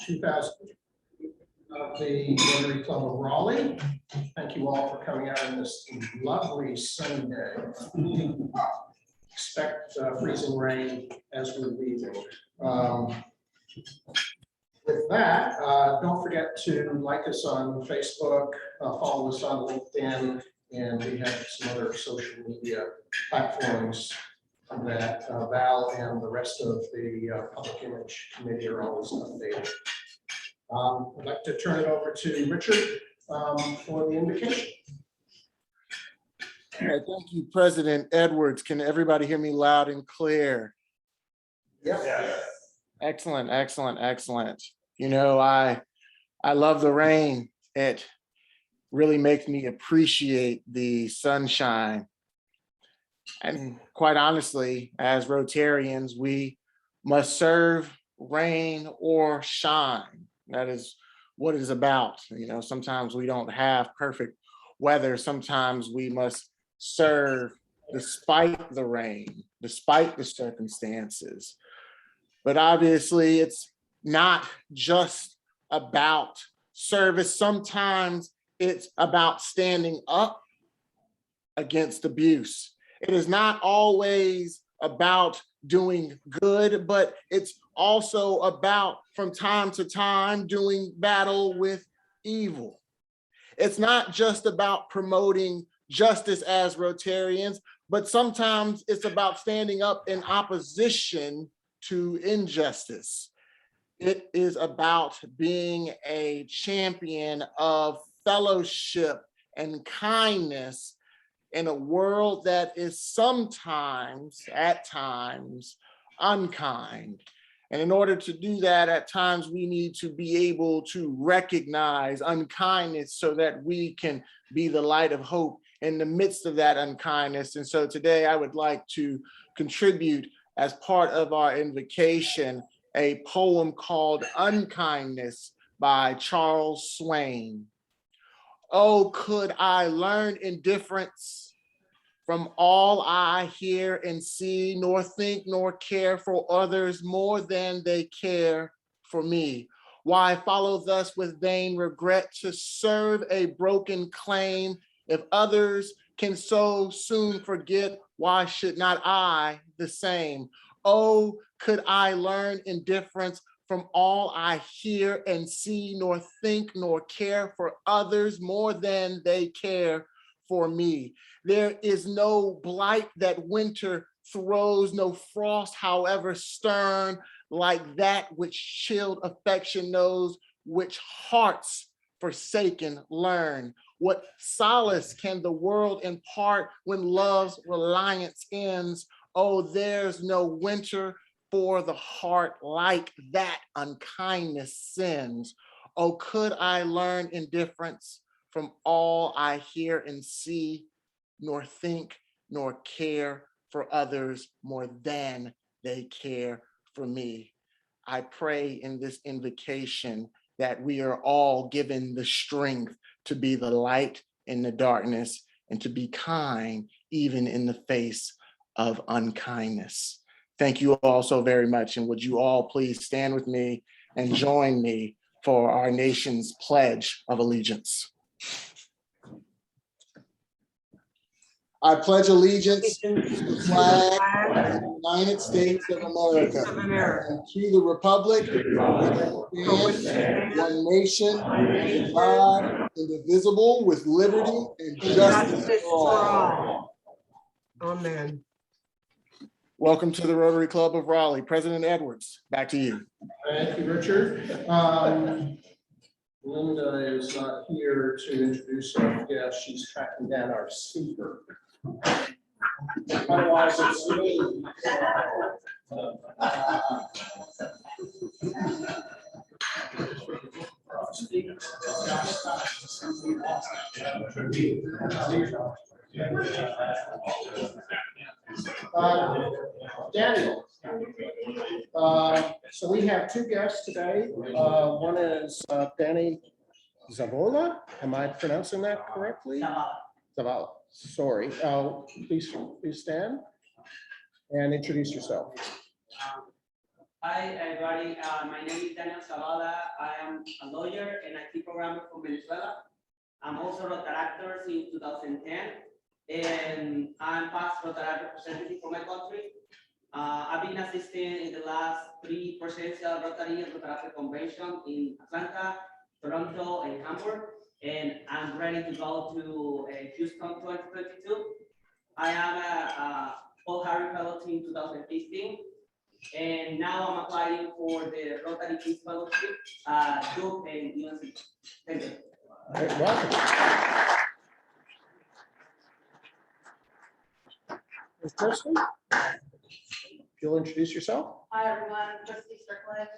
2000 of the Rotary Club of Raleigh. Thank you all for coming out on this lovely sunny day. Expect freezing rain as we're leaving. With that, don't forget to like us on Facebook, follow us on LinkedIn, and we have some other social media platforms that Val and the rest of the Public Image Committee are always updated. I'd like to turn it over to Richard for the invocation. All right, thank you, President Edwards. Can everybody hear me loud and clear? Yep. Yeah. Excellent, excellent, excellent. You know, I love the rain. It really makes me appreciate the sunshine. And quite honestly, as Rotarians, we must serve rain or shine. That is what it is about. You know, sometimes we don't have perfect weather. Sometimes we must serve despite the rain, despite the circumstances. But obviously, it's not just about service. Sometimes it's about standing up against abuse. It is not always about doing good, but it's also about, from time to time, doing battle with evil. It's not just about promoting justice as Rotarians, but sometimes it's about standing up in opposition to injustice. It is about being a champion of fellowship and kindness in a world that is sometimes, at times, unkind. And in order to do that, at times we need to be able to recognize unkindness so that we can be the light of hope in the midst of that unkindness. And so today I would like to contribute, as part of our invocation, a poem called Unkindness by Charles Swain. Oh, could I learn indifference from all I hear and see, nor think nor care for others more than they care for me? Why follow thus with vain regret to serve a broken claim? If others can so soon forget, why should not I the same? Oh, could I learn indifference from all I hear and see, nor think nor care for others more than they care for me? There is no blight that winter throws, no frost, however stern, like that which chilled affection knows, which hearts forsaken learn. What solace can the world impart when love's reliance ends? Oh, there's no winter for the heart like that unkindness sends. Oh, could I learn indifference from all I hear and see, nor think nor care for others more than they care for me? I pray in this invocation that we are all given the strength to be the light in the darkness and to be kind even in the face of unkindness. Thank you all so very much. And would you all please stand with me and join me for our nation's Pledge of Allegiance. I pledge allegiance to the flag of the United States of America and to the republic which stands one nation, under God, indivisible, with liberty and justice for all. Amen. Welcome to the Rotary Club of Raleigh. President Edwards, back to you. Thank you, Richard. Linda is not here to introduce our guest. She's tracking down our speaker. Otherwise, it's me. Daniel. So we have two guests today. One is Danny Zavola. Am I pronouncing that correctly? Zavala. Sorry. Please stand and introduce yourself. Hi, everybody. My name is Daniel Zavala. I am a lawyer and IT programmer from Venezuela. I'm also Rotaract since 2010, and I'm past Rotaract representative for my country. I've been assisting in the last 3 presidential Rotary and Rotaract convention in Atlanta, Toronto, and Hamburg, and I'm ready to go to Houston 2022. I am a Paul Harry Fellow in 2015. And now I'm applying for the Rotary Peace Fellowship, Duke and UNC. Thank you. All right, welcome. Ms. Kirsten, if you'll introduce yourself. Hi, everyone. Christy Strickland.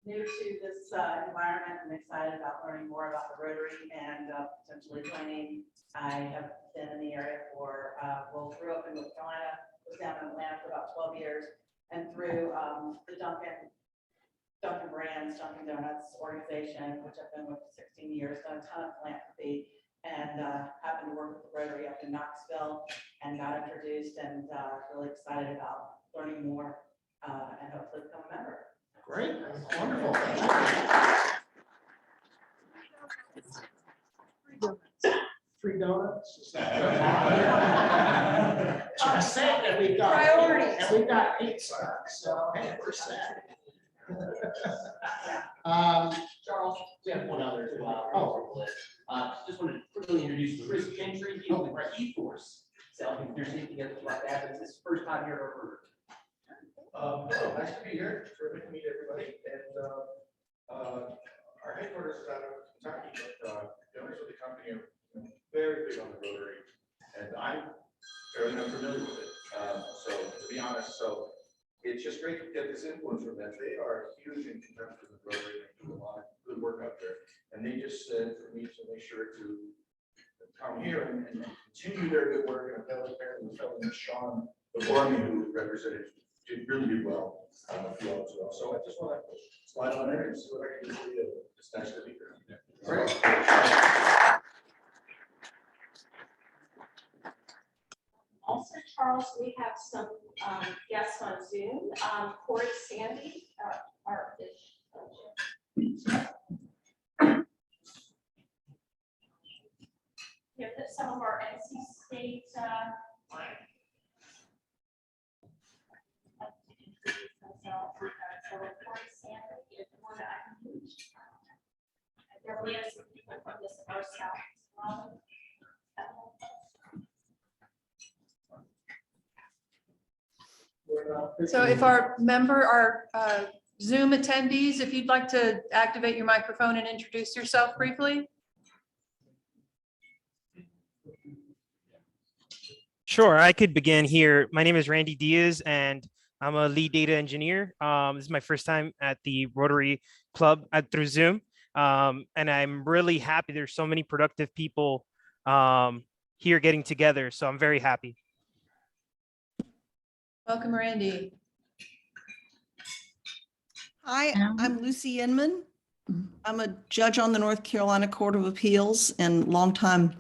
New to this environment. I'm excited about learning more about the Rotary and potentially joining. I have been in the area for, grew up in North Carolina, was down in Atlanta for about 12 years, and through the Dunkin' Donuts organization, which I've been with for 16 years, done a ton of philanthropy, and happened to work with the Rotary up in Knoxville, and got introduced, and really excited about learning more, and hopefully become a member. Great, wonderful. Free donuts. Is that just saying that we've got Priorities. and we've got pizza, so hey, we're set. Charles, we have one other too. Just wanted to quickly introduce Chris Gentry. He's with our e-force. So if there's anything else like that, it's his first time here ever. Hello, nice to be here. Terrific to meet everybody. And our headquarters is out of Kentucky, but the owners of the company are very big on the Rotary, and I'm fairly unfamiliar with it. So to be honest, so it's just great to get this influence from them. They are huge in conjunction with Rotary and do a lot of good work out there. And they just said for me to make sure to come here and continue their good work. And that was apparently the fellow Sean before me who represented really did well a few as well. So I just want to slide on there and see what I can do for you. It's nice to be here. Great. Also, Charles, we have some guests on Zoom. Corey Sandy, our fish. Yeah, that some of our NC State. So Corey Sandy is one that I can use. There we have some people from this our south as well. So if our Zoom attendees, if you'd like to activate your microphone and introduce yourself briefly. Sure, I could begin here. My name is Randy Diaz, and I'm a lead data engineer. This is my first time at the Rotary Club through Zoom, and I'm really happy. There's so many productive people here getting together, so I'm very happy. Welcome, Randy. Hi, I'm Lucy Inman. I'm a judge on the North Carolina Court of Appeals and longtime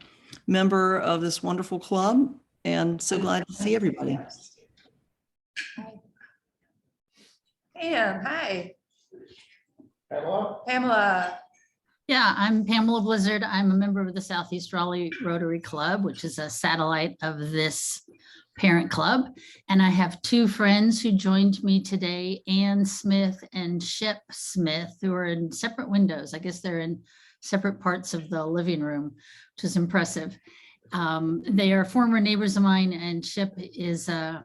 member of this wonderful club, and so glad to see everybody. Pam, hi. Hello. Pamela. Yeah, I'm Pamela Blizzard. I'm a member of the Southeast Raleigh Rotary Club, which is a satellite of this parent club. And I have 2 friends who joined me today, Ann Smith and Shep Smith, who are in separate windows. I guess they're in separate parts of the living room, which is impressive. They are former neighbors of mine, and Shep is a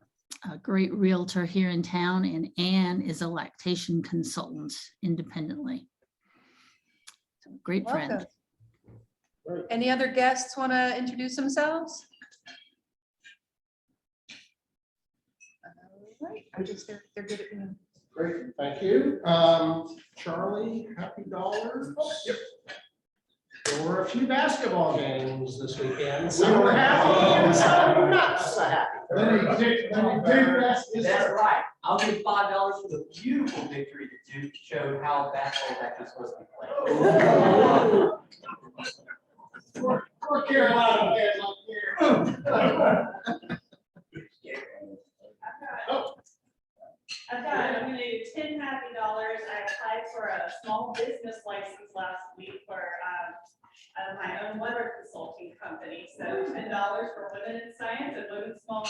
great realtor here in town, and Ann is a lactation consultant independently. So great friend. Welcome. Any other guests want to introduce themselves? Right, they're good at being. Great, thank you. Charlie, happy dollars. Yep. There were a few basketball games this weekend. Some were happy and some not so happy. That's right. I'll give $5 for the beautiful victory that Duke showed how basketball is actually supposed to be played. Poor Carolina fans up here. applied for a small business license last week for my own weather consulting company. So $10 for women in science and women small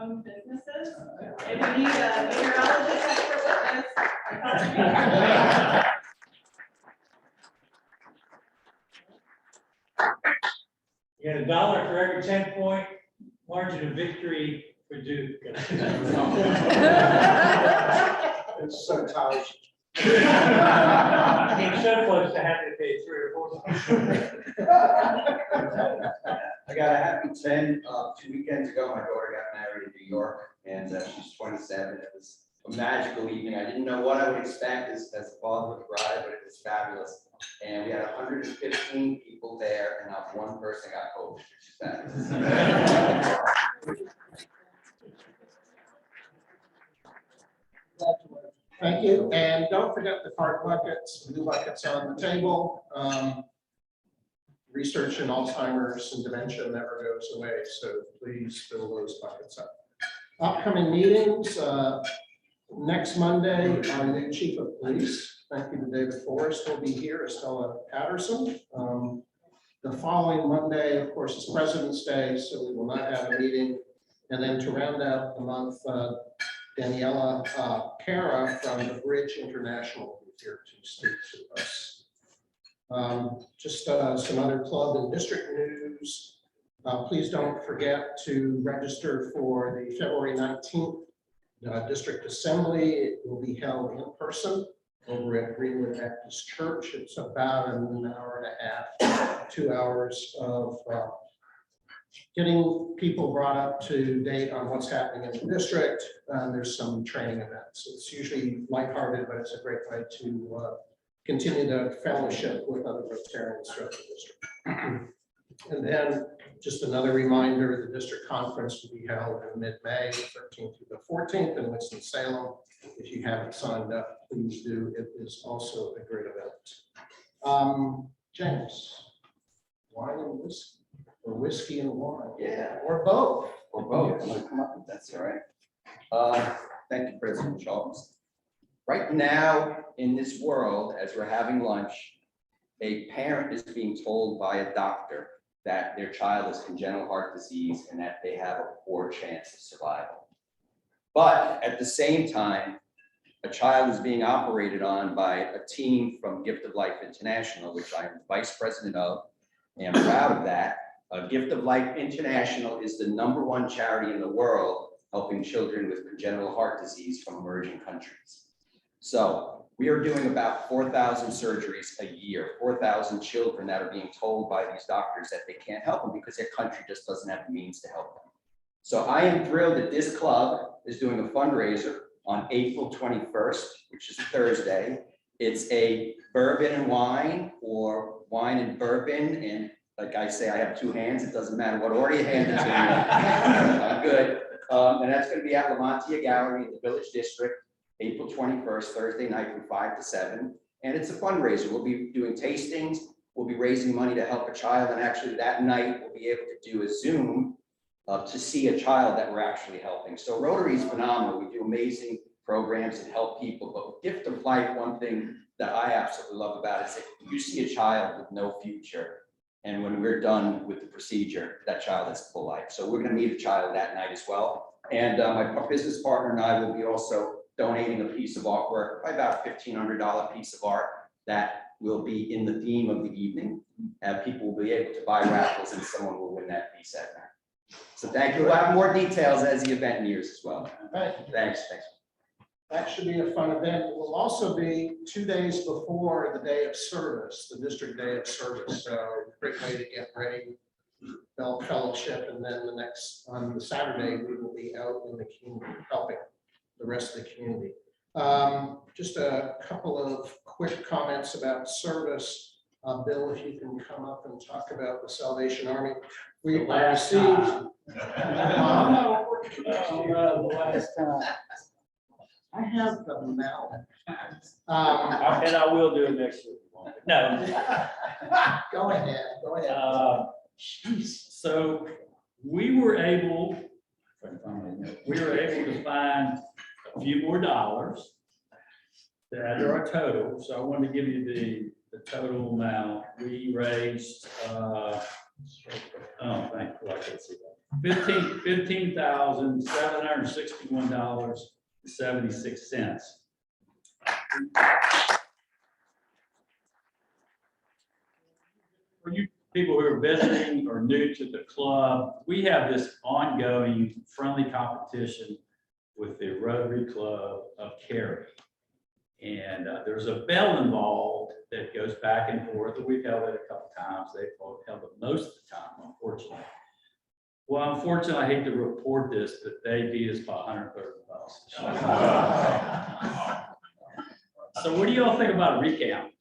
owned businesses. If you need a meteorologist expert with us, You got $1 for every 10-point margin of victory for Duke. It's so tight. I mean, so close to having to pay 3 or 4. I got a happy 10. 2 weekends ago, my daughter got married in New York, and she's 27. It was a magical evening. I didn't know what I would expect as a father of the bride, but it was fabulous. And we had 115 people there, and not one person got COVID, which is fabulous. Thank you, and don't forget the card buckets, blue buckets on the table. Research in Alzheimer's and dementia never goes away, so please fill those buckets up. Upcoming meetings, next Monday, our new chief of police, thank you to David Forrest, will be here, Estella Patterson. The following Monday, of course, is President's Day, so we will not have a meeting. And then to round out the month, Daniela Cara from the Bridge International will be here to speak to us. Just some other club and district news. Please don't forget to register for the February 19th District Assembly. It will be held in person over at Greenwood Baptist Church. It's about an hour and a half, 2 hours of getting people brought up to date on what's happening in the district. There's some training events. It's usually lighthearted, but it's a great way to continue the fellowship with other Rotarians throughout the district. And then just another reminder, the district conference will be held in mid-May, 13th through the 14th in Winston-Salem. If you haven't signed up, please do. It is also a great event. James, wine and whiskey, or whiskey and wine? Yeah. Or both. Or both. I'm gonna come up with that's all right. Thank you, President Charles. Right now in this world, as we're having lunch, a parent is being told by a doctor that their child has congenital heart disease and that they have a poor chance of survival. But at the same time, a child is being operated on by a team from Gift of Life International, which I am vice president of, and I'm proud of that. Gift of Life International is the #1 charity in the world helping children with congenital heart disease from emerging countries. So we are doing about 4,000 surgeries a year, 4,000 children that are being told by these doctors that they can't help them because their country just doesn't have the means to help them. So I am thrilled that this club is doing a fundraiser on April 21st, which is Thursday. It's a bourbon and wine, or wine and bourbon. And like I say, I have 2 hands. It doesn't matter what order you hand it to me. I'm good. And that's going to be at Lamontia Gallery in the Village District, April 21st, Thursday night from 5 to 7. And it's a fundraiser. We'll be doing tastings. We'll be raising money to help a child. And actually that night we'll be able to do a Zoom to see a child that we're actually helping. So Rotary is phenomenal. We do amazing programs and help people. But with Gift of Life, one thing that I absolutely love about it is that you see a child with no future. And when we're done with the procedure, that child has full life. So we're going to meet a child that night as well. And my business partner and I will be also donating a piece of artwork, about $1,500 piece of art that will be in the theme of the evening. People will be able to buy raffles and someone will win that piece at night. So thank you. We'll have more details as the event nears as well. Thanks. That should be a fun event. It will also be 2 days before the day of service, the district day of service. So great way to get ready, fellowship, and then on the Saturday, we will be out in the community helping the rest of the community. Just a couple of quick comments about service. Bill, if you can come up and talk about the Salvation Army. We received. I have the mouth. And I will do it next week. No. Go ahead. So we were able to find a few more dollars to add to our total. So I wanted to give you the total amount. We raised, oh, thank you, I can see that. $15,761.76. For you people who are visiting or new to the club, we have this ongoing friendly competition with the Rotary Club of Cary. And there's a bell involved that goes back and forth. We've held it a couple times. They've held it most of the time, unfortunately. Well, unfortunately, I hate to report this, but they beat us by 130 bucks. So what do y'all think about a recount?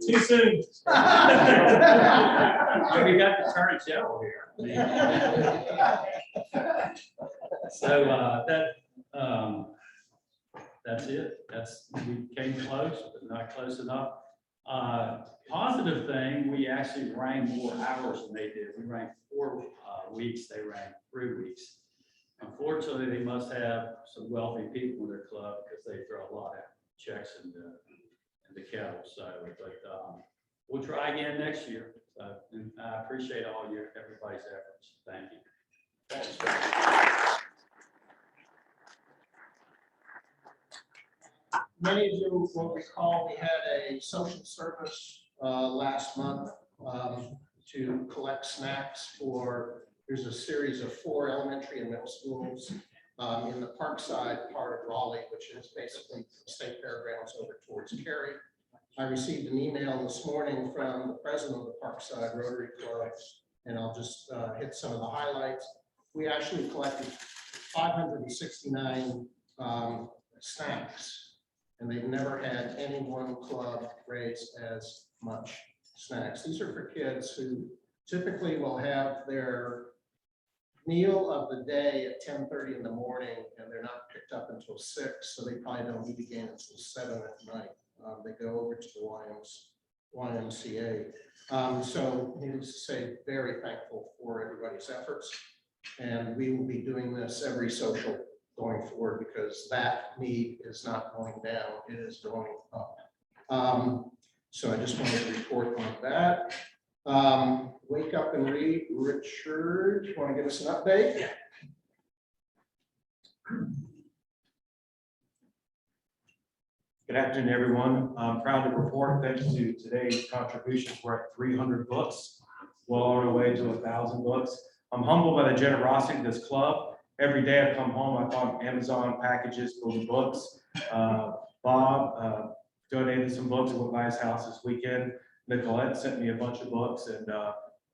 Too soon. We got the Attorney General here. So that's it. We came close, but not close enough. Positive thing, we actually ran more hours than they did. We ran 4 weeks, they ran 3 weeks. Unfortunately, they must have some wealthy people in their club because they throw a lot of checks in the kettle. So, but we'll try again next year. So, and I appreciate everybody's efforts. Thank you. Many of you will recall we had a social service last month to collect snacks for, there's a series of 4 elementary and middle schools in the Parkside part of Raleigh, which is basically the state fairgrounds over towards Cary. I received an email this morning from the president of the Parkside Rotary Club, and I'll just hit some of the highlights. We actually collected 569 snacks. And they've never had any one club raise as much snacks. These are for kids who typically will have their meal of the day at 10:30 in the morning, and they're not picked up until 6, so they probably don't eat again until 7 at night. They go over to the YMCA. So needless to say, very thankful for everybody's efforts. And we will be doing this every social going forward because that need is not going down, it is going up. So I just wanted to report on that. Wake up and read. Richard, you want to give us an update? Yeah. Good afternoon, everyone. I'm proud to report, thanks to today's contributions, we're at 300 books, well on our way to 1,000 books. I'm humbled by the generosity of this club. Every day I come home, I find Amazon packages full of books. Bob donated some books. I went by his house this weekend. Nicolette sent me a bunch of books, and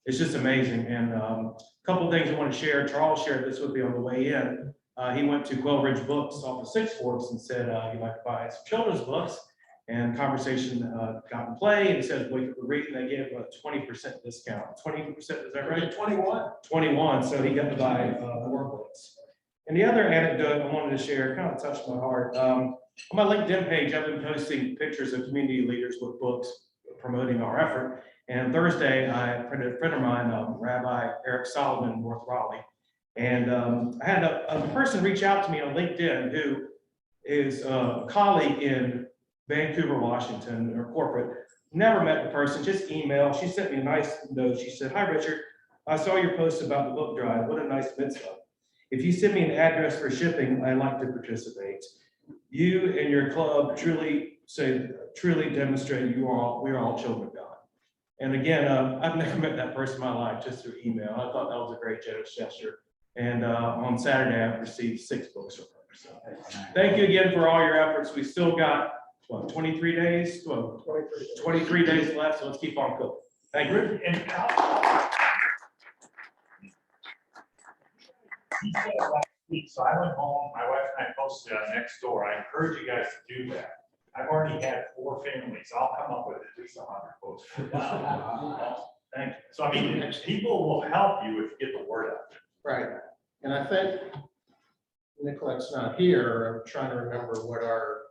it's just amazing. And a couple of things I want to share. Charles shared this with me on the way in. He went to Quail Ridge Books off of Six Forks and said he'd like to buy some children's books. And conversation got in play, and he said, wait for the read, and they gave him a 20% discount. 20%, is that right? 21. 21, so he got to buy more books. And the other anecdote I wanted to share kind of touched my heart. On my LinkedIn page, I've been posting pictures of community leaders with books promoting our effort. And Thursday, I printed a friend of mine, Rabbi Eric Solomon, North Raleigh. And I had a person reach out to me on LinkedIn who is a colleague in Vancouver, Washington, or corporate. Never met the person, just email. She sent me a nice note. She said, "Hi, Richard. I saw your post about the book drive. What a nice mitzvah. If you send me an address for shipping, I'd like to participate. You and your club truly demonstrate we are all children of God." And again, I've never met that person in my life, just through email. I thought that was a great generous gesture. And on Saturday, I've received 6 books from her. So thank you again for all your efforts. We still got, what, 23 days? 23 days left, so let's keep on cooking. Thank you. So I went home, my wife and I posted on Nextdoor. I encourage you guys to do that. I've already had 4 families. I'll come up with at least 100 posts. Wow. Thank you. So I mean, people will help you if you get the word out there. Right. And I think Nicolette's not here. I'm trying to remember what our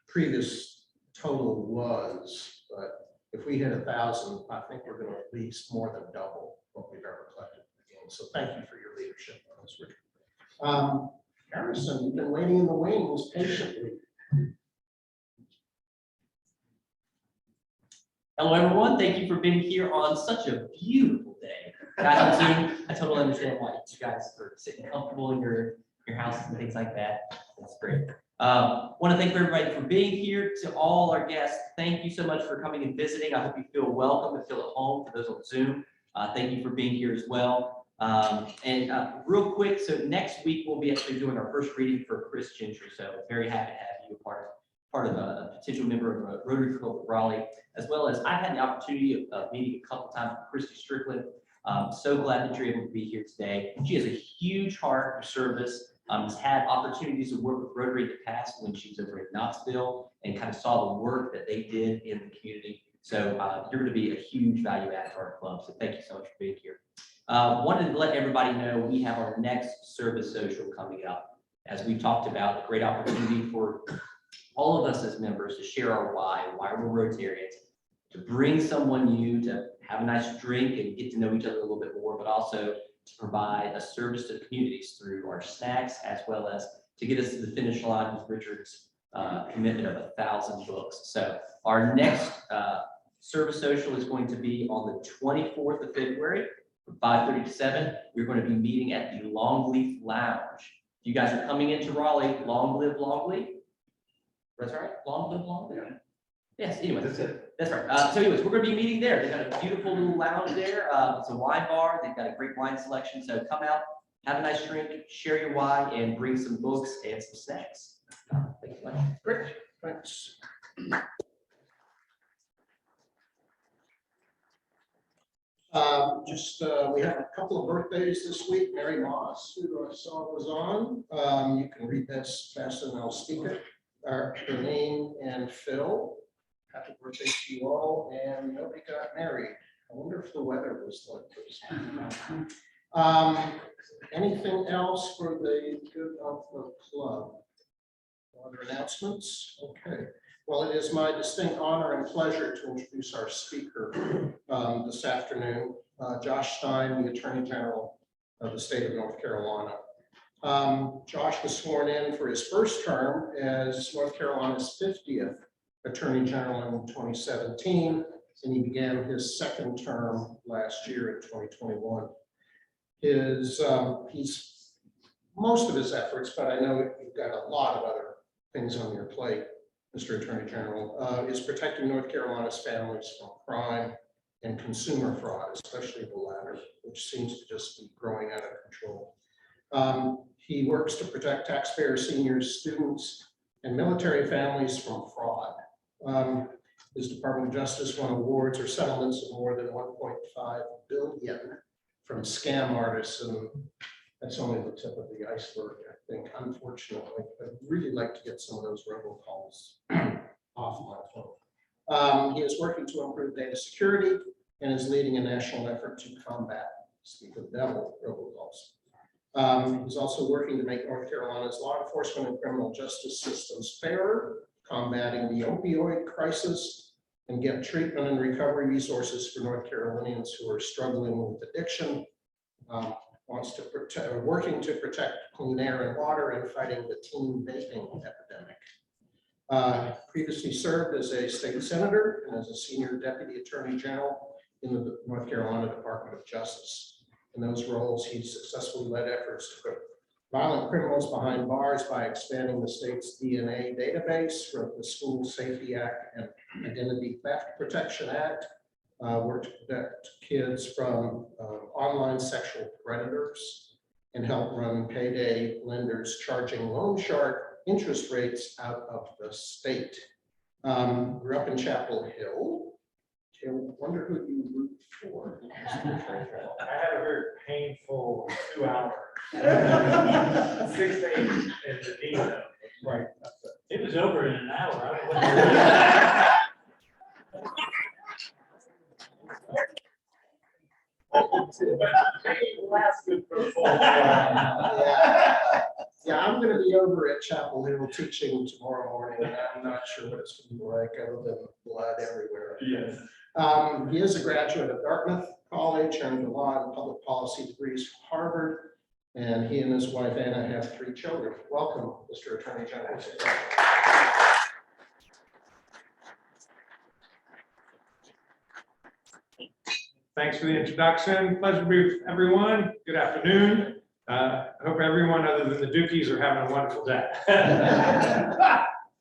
previous total was, but if we hit 1,000, I think we're going to at least more than double what we've ever collected again. So thank you for your leadership on this, Richard. Harrison, you've been waiting in the wings patiently. Hello, everyone. Thank you for being here on such a beautiful day. Guys on Zoom, I totally understand why you guys are sitting comfortable in your houses and things like that. That's great. Want to thank everybody for being here. To all our guests, thank you so much for coming and visiting. I hope you feel welcome and feel at home. For those on Zoom, thank you for being here as well. Real quick, so next week we'll be actually doing our first reading for Chris Gentry. So very happy to have you a part of a potential member of a Rotary Club of Raleigh, as well as I've had the opportunity of meeting a couple times with Christy Strickland. So glad that you're able to be here today. She has a huge heart for service. Has had opportunities to work with Rotary in the past when she was over in Knoxville and kind of saw the work that they did in the community. So you're going to be a huge value add to our club. So thank you so much for being here. Wanted to let everybody know we have our next service social coming up. As we've talked about, a great opportunity for all of us as members to share our why we're Rotarians, to bring someone new, to have a nice drink and get to know each other a little bit more, but also to provide a service to the communities through our snacks, as well as to get us to the finish line with Richard's commitment of 1,000 books. So our next service social is going to be on the 24th of February from 5:30 to 7. We're going to be meeting at the Longleaf Lounge. If you guys are coming into Raleigh, long live Longleaf. That's right, long live Longleaf. Yes, anyway, that's right. So anyways, we're going to be meeting there. They've got a beautiful little lounge there. It's a wine bar. They've got a great wine selection. So come out, have a nice drink, share your why, and bring some books and some snacks. Thank you much. Great, thanks. We have a couple of birthdays this week. Mary Moss, who I saw was on. You can read this faster than I'll speak it. Renee and Phil. Happy birthday to you all, and nobody got married. I wonder if the weather was like this. Anything else for the good of the club? Other announcements? Okay. Well, it is my distinct honor and pleasure to introduce our speaker this afternoon, Josh Stein, the Attorney General of the state of North Carolina. Josh was sworn in for his first term as North Carolina's 50th Attorney General in 2017, and he began his second term last year in 2021. He's most of his efforts, but I know you've got a lot of other things on your plate, Mr. Attorney General, is protecting North Carolina's families from crime and consumer fraud, especially the latter, which seems to just be growing out of control. He works to protect taxpayers, seniors, students, and military families from fraud. His Department of Justice won awards or settlements of more than 1.5 billion from scam artists, and that's only the tip of the iceberg, I think. Unfortunately, I'd really like to get some of those robocalls off my phone. He is working to improve data security and is leading a national effort to combat, speak of the devil, robocalls. He's also working to make North Carolina's law enforcement and criminal justice systems fairer, combating the opioid crisis, and get treatment and recovery resources for North Carolinians who are struggling with addiction. Working to protect clean air and water and fighting the teen vaping epidemic. Previously served as a state senator and as a senior deputy attorney general in the North Carolina Department of Justice. In those roles, he successfully led efforts to put violent criminals behind bars by expanding the state's DNA database, wrote the School Safety Act and Identity Theft Protection Act, worked to protect kids from online sexual predators, and helped run payday lenders charging loan shark interest rates out of the state. Grew up in Chapel Hill. I wonder who you root for. I had a very painful 2 hours. 6 to 8 in the detail. Right. It was over in an hour. I lasted for a full Yeah, I'm going to be over at Chapel Hill teaching tomorrow morning, and I'm not sure what it's going to be like other than blood everywhere. Yes. He is a graduate of Dartmouth College, earned the law and public policy degrees from Harvard, And he and his wife Anna have 3 children. Welcome, Mr. Attorney General. Thanks for the introduction. Pleasure to be with everyone. Good afternoon. I hope everyone other than the Dukies are having a wonderful day.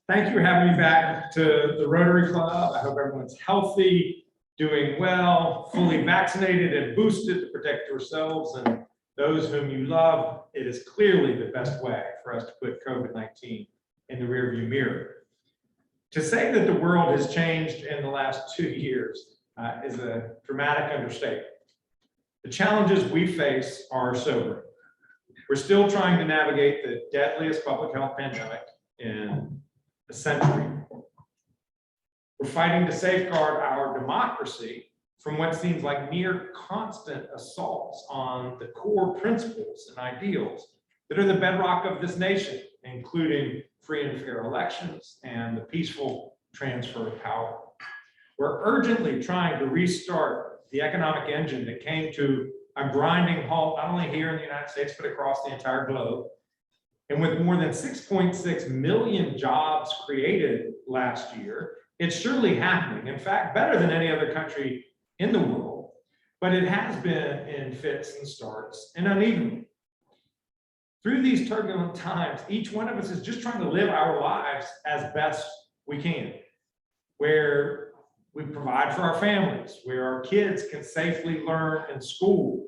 Thank you for having me back to the Rotary Club. I hope everyone's healthy, doing well, fully vaccinated and boosted to protect yourselves and those whom you love. It is clearly the best way for us to put COVID-19 in the rearview mirror. To say that the world has changed in the last 2 years is a dramatic understatement. The challenges we face are sobering. We're still trying to navigate the deadliest public health pandemic in a century. We're fighting to safeguard our democracy from what seems like near constant assaults on the core principles and ideals that are the bedrock of this nation, including free and fair elections and the peaceful transfer of power. We're urgently trying to restart the economic engine that came to a grinding halt, not only here in the United States, but across the entire globe. And with more than 6.6 million jobs created last year, it's surely happening. In fact, better than any other country in the world, but it has been in fits and starts and unevenly. Through these turbulent times, each one of us is just trying to live our lives as best we can, where we provide for our families, where our kids can safely learn in school,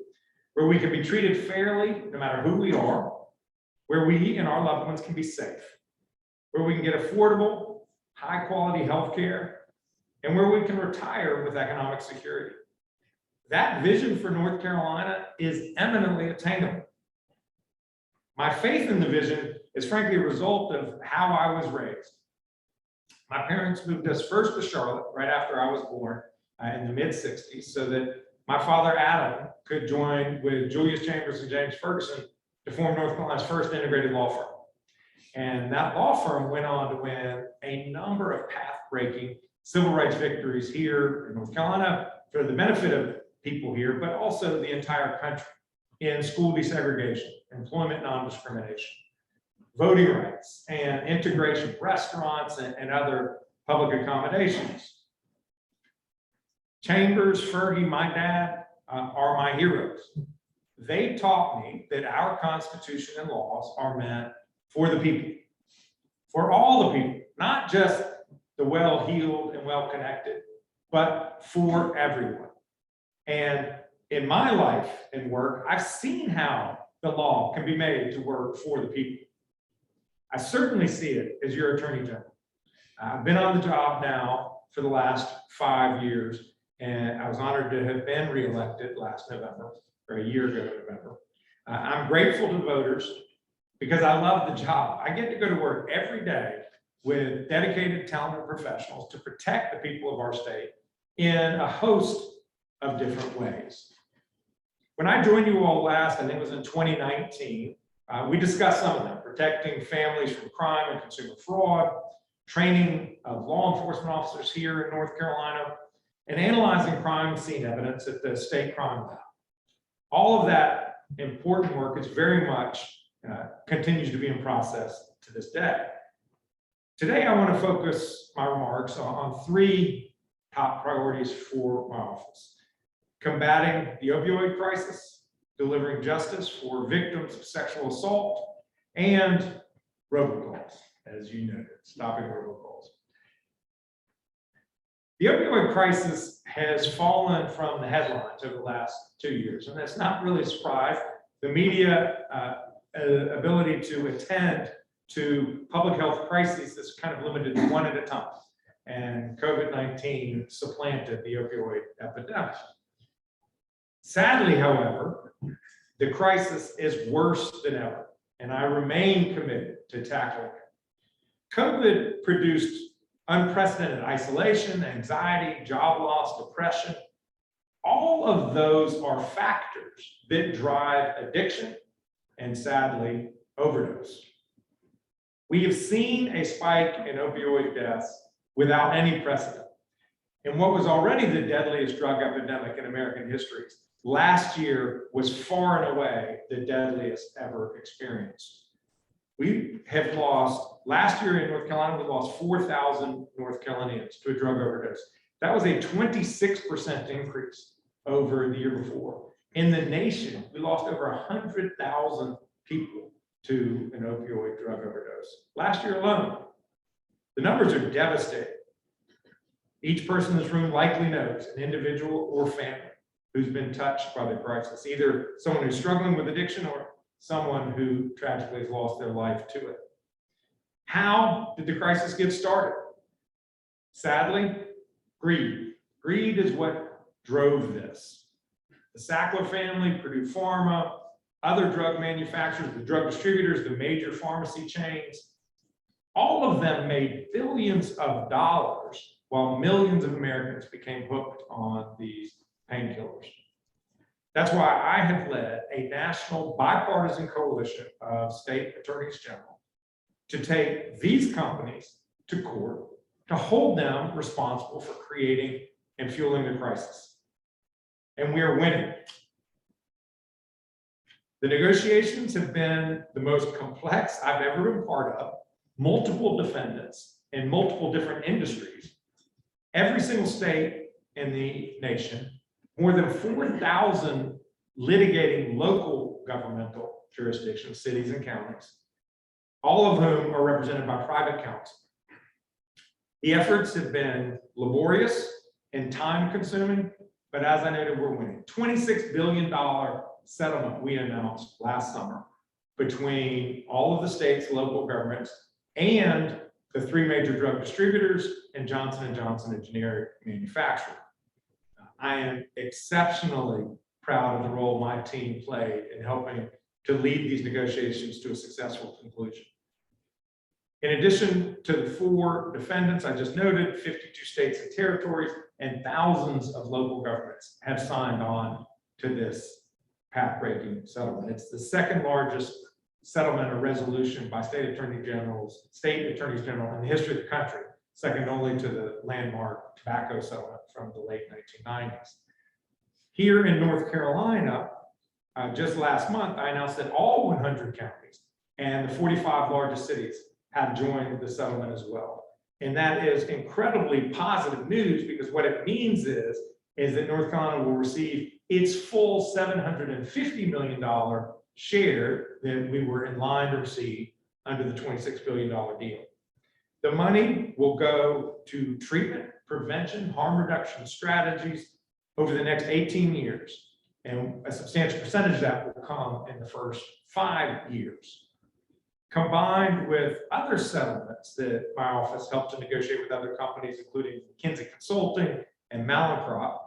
where we can be treated fairly no matter who we are, where we and our loved ones can be safe, where we can get affordable, high quality health care, and where we can retire with economic security. That vision for North Carolina is eminently attainable. My faith in the vision is frankly a result of how I was raised. My parents moved us first to Charlotte right after I was born in the mid-60s so that my father, Adam, could join with Julius Chambers and James Ferguson to form North Carolina's first integrated law firm. And that law firm went on to win a number of path-breaking civil rights victories here in North Carolina for the benefit of people here, but also the entire country in school desegregation, employment non-discrimination, voting rights and integration, restaurants and other public accommodations. Chambers, Fergie, my dad are my heroes. They taught me that our Constitution and laws are meant for the people, for all the people, not just the well-heeled and well-connected, but for everyone. And in my life and work, I've seen how the law can be made to work for the people. I certainly see it as your Attorney General. I've been on the job now for the last 5 years, and I was honored to have been reelected last November, or a year ago in November. I'm grateful to the voters because I love the job. I get to go to work every day with dedicated, talented professionals to protect the people of our state in a host of different ways. When I joined you all last, I think it was in 2019, we discussed some of them: protecting families from crime and consumer fraud, training of law enforcement officers here in North Carolina, and analyzing crime scene evidence at the state crime lab. All of that important work is very much continues to be in process to this day. Today, I want to focus my remarks on 3 top priorities for my office: combating the opioid crisis, delivering justice for victims of sexual assault, and robocalls, as you noted, stopping robocalls. The opioid crisis has fallen from the headlines over the last 2 years, and that's not really a surprise. The media ability to attend to public health crises is kind of limited to one at a time, and COVID-19 supplanted the opioid epidemic. Sadly, however, the crisis is worse than ever, and I remain committed to tackling it. COVID produced unprecedented isolation, anxiety, job loss, depression. All of those are factors that drive addiction and, sadly, overdose. We have seen a spike in opioid deaths without any precedent in what was already the deadliest drug epidemic in American history. last year was far and away the deadliest ever experienced. We have lost, last year in North Carolina, we lost 4,000 North Carolinians to a drug overdose. That was a 26% increase over the year before. In the nation, we lost over 100,000 people to an opioid drug overdose last year alone. The numbers are devastating. Each person in this room likely knows an individual or family who's been touched by the crisis, either someone who's struggling with addiction or someone who tragically has lost their life to it. How did the crisis get started? Sadly, greed. Greed is what drove this. The Sackler family, Purdue Pharma, other drug manufacturers, the drug distributors, the major pharmacy chains, all of them made billions of dollars while millions of Americans became hooked on these painkillers. That's why I have led a national bipartisan coalition of state attorneys general to take these companies to court to hold them responsible for creating and fueling the crisis. And we are winning. The negotiations have been the most complex I've ever been part of, multiple defendants in multiple different industries, every single state in the nation, more than 4,000 litigating local governmental jurisdictions, cities and counties, all of whom are represented by private counsel. The efforts have been laborious and time-consuming, but as I noted, we're winning. $26 billion settlement we announced last summer between all of the states, local governments, and the 3 major drug distributors and Johnson & Johnson, a generic manufacturer. I am exceptionally proud of the role my team played in helping to lead these negotiations to a successful conclusion. In addition to the 4 defendants I just noted, 52 states and territories and thousands of local governments have signed on to this path-breaking settlement. It's the second largest settlement or resolution by state attorneys general in the history of the country, second only to the landmark tobacco settlement from the late 1990s. Here in North Carolina, just last month, I announced that all 100 counties and the 45 largest cities have joined the settlement as well. And that is incredibly positive news, because what it means is that North Carolina will receive its full $750 million share that we were in line to receive under the $26 billion deal. The money will go to treatment, prevention, harm reduction strategies over the next 18 years. And a substantial percentage of that will come in the first 5 years. Combined with other settlements that my office helped to negotiate with other companies, including McKinsey Consulting and Mallinckrodt,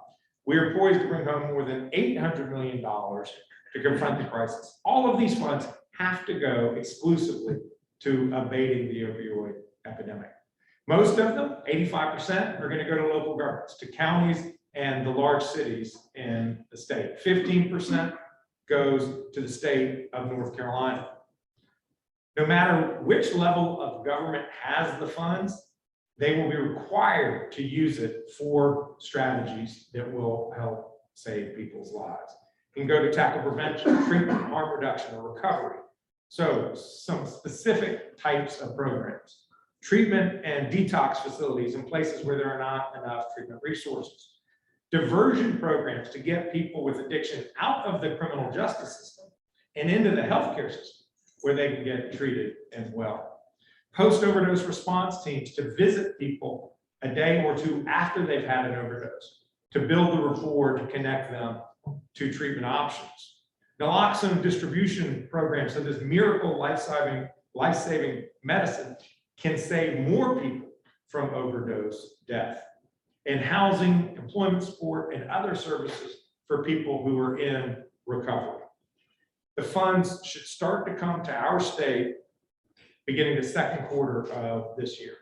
we are poised to bring home more than $800 million to confront the crisis. All of these funds have to go exclusively to abating the opioid epidemic. Most of them, 85%, are going to go to local governments, to counties and the large cities in the state. 15% goes to the state of North Carolina. No matter which level of government has the funds, they will be required to use it for strategies that will help save people's lives. It can go to tackle prevention, treatment, harm reduction, or recovery. So some specific types of programs. Treatment and detox facilities in places where there are not enough treatment resources. Diversion programs to get people with addiction out of the criminal justice system and into the healthcare system, where they can get treated as well. Post-overdose response teams to visit people a day or two after they've had an overdose, to build the rapport to connect them to treatment options. Naloxone distribution programs, so this miracle life-saving medicine can save more people from overdose death. And housing, employment support, and other services for people who are in recovery. The funds should start to come to our state beginning the second quarter of this year.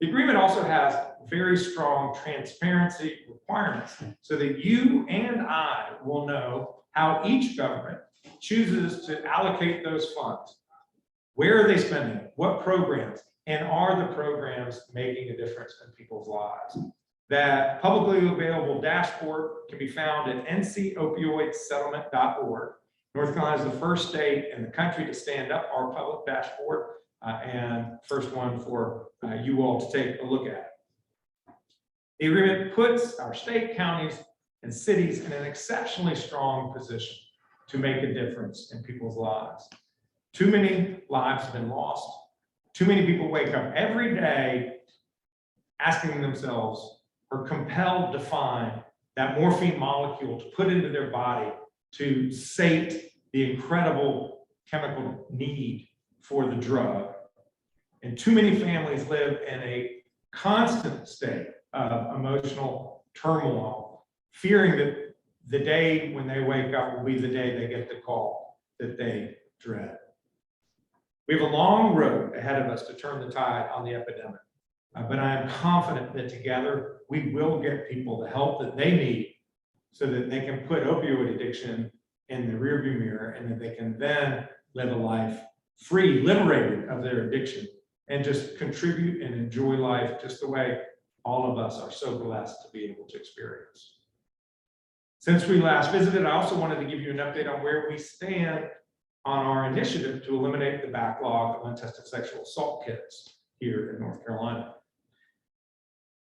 The agreement also has very strong transparency requirements so that you and I will know how each government chooses to allocate those funds. Where are they spending it? What programs? And are the programs making a difference in people's lives? That publicly available dashboard can be found at ncopioidsettlement.org. North Carolina is the first state in the country to stand up our public dashboard and first one for you all to take a look at. The agreement puts our state, counties, and cities in an exceptionally strong position to make a difference in people's lives. Too many lives have been lost. Too many people wake up every day asking themselves, or compelled to find that morphine molecule to put into their body to sate the incredible chemical need for the drug. And too many families live in a constant state of emotional turmoil, fearing that the day when they wake up will be the day they get the call that they dread. We have a long road ahead of us to turn the tide on the epidemic. But I am confident that together we will get people the help that they need so that they can put opioid addiction in the rearview mirror and that they can then live a life free, liberated of their addiction, and just contribute and enjoy life just the way all of us are so blessed to be able to experience. Since we last visited, I also wanted to give you an update on where we stand on our initiative to eliminate the backlog of untested sexual assault kits here in North Carolina.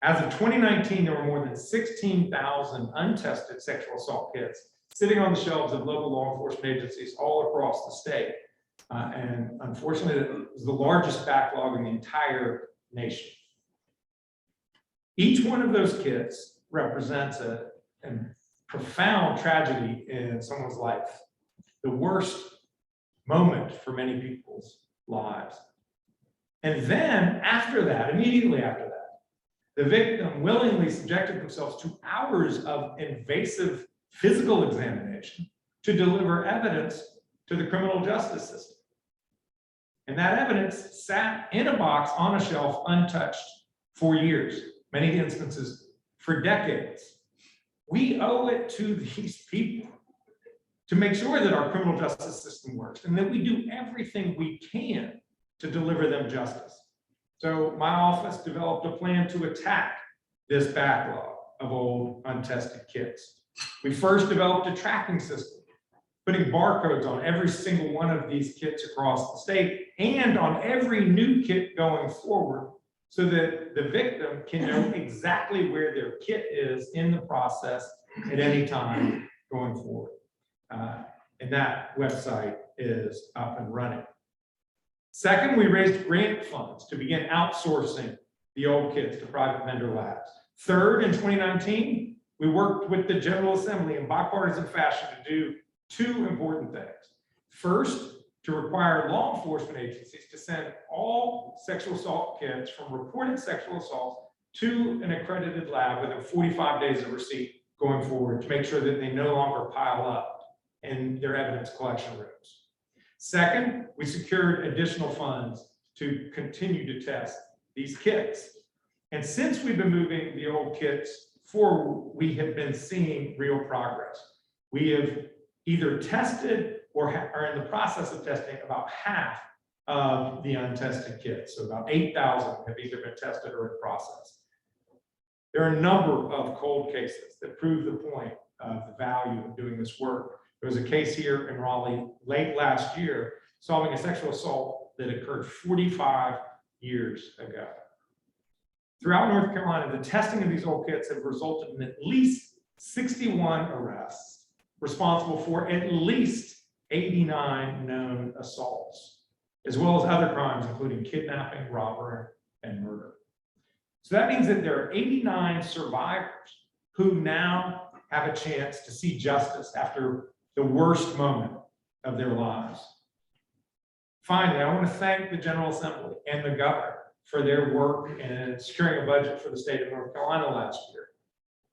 As of 2019, there were more than 16,000 untested sexual assault kits sitting on the shelves of local law enforcement agencies all across the state. And unfortunately, it was the largest backlog in the entire nation. Each one of those kits represents a profound tragedy in someone's life, the worst moment for many people's lives. And then after that, immediately after that, the victim willingly subjected themselves to hours of invasive physical examination to deliver evidence to the criminal justice system. And that evidence sat in a box on a shelf untouched for years, many instances for decades. We owe it to these people to make sure that our criminal justice system works and that we do everything we can to deliver them justice. So my office developed a plan to attack this backlog of old untested kits. We first developed a tracking system, putting barcodes on every single one of these kits across the state and on every new kit going forward so that the victim can know exactly where their kit is in the process at any time going forward. And that website is up and running. Second, we raised grant funds to begin outsourcing the old kits to private vendor labs. Third, in 2019, we worked with the General Assembly in bipartisan fashion to do two important things. First, to require law enforcement agencies to send all sexual assault kits from reported sexual assaults to an accredited lab within 45 days of receipt going forward to make sure that they no longer pile up in their evidence collection rooms. Second, we secured additional funds to continue to test these kits. And since we've been moving the old kits forward, we have been seeing real progress. We have either tested or are in the process of testing about half of the untested kits. So about 8,000 have either been tested or in process. There are a number of cold cases that prove the point of the value of doing this work. There was a case here in Raleigh late last year solving a sexual assault that occurred 45 years ago. Throughout North Carolina, the testing of these old kits have resulted in at least 61 arrests, responsible for at least 89 known assaults, as well as other crimes, including kidnapping, robbery, and murder. So that means that there are 89 survivors who now have a chance to see justice after the worst moment of their lives. Finally, I want to thank the General Assembly and the governor for their work in securing a budget for the state of North Carolina last year.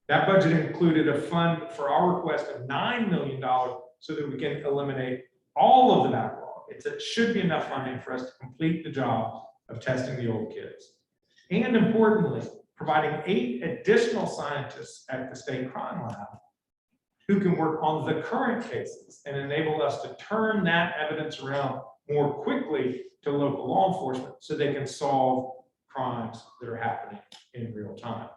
That budget included a fund for our request of $9 million so that we can eliminate all of the backlog. It should be enough funding for us to complete the job of testing the old kids. And importantly, providing 8 additional scientists at the state crime lab who can work on the current cases and enable us to turn that evidence around more quickly to local law enforcement so they can solve crimes that are happening in real time.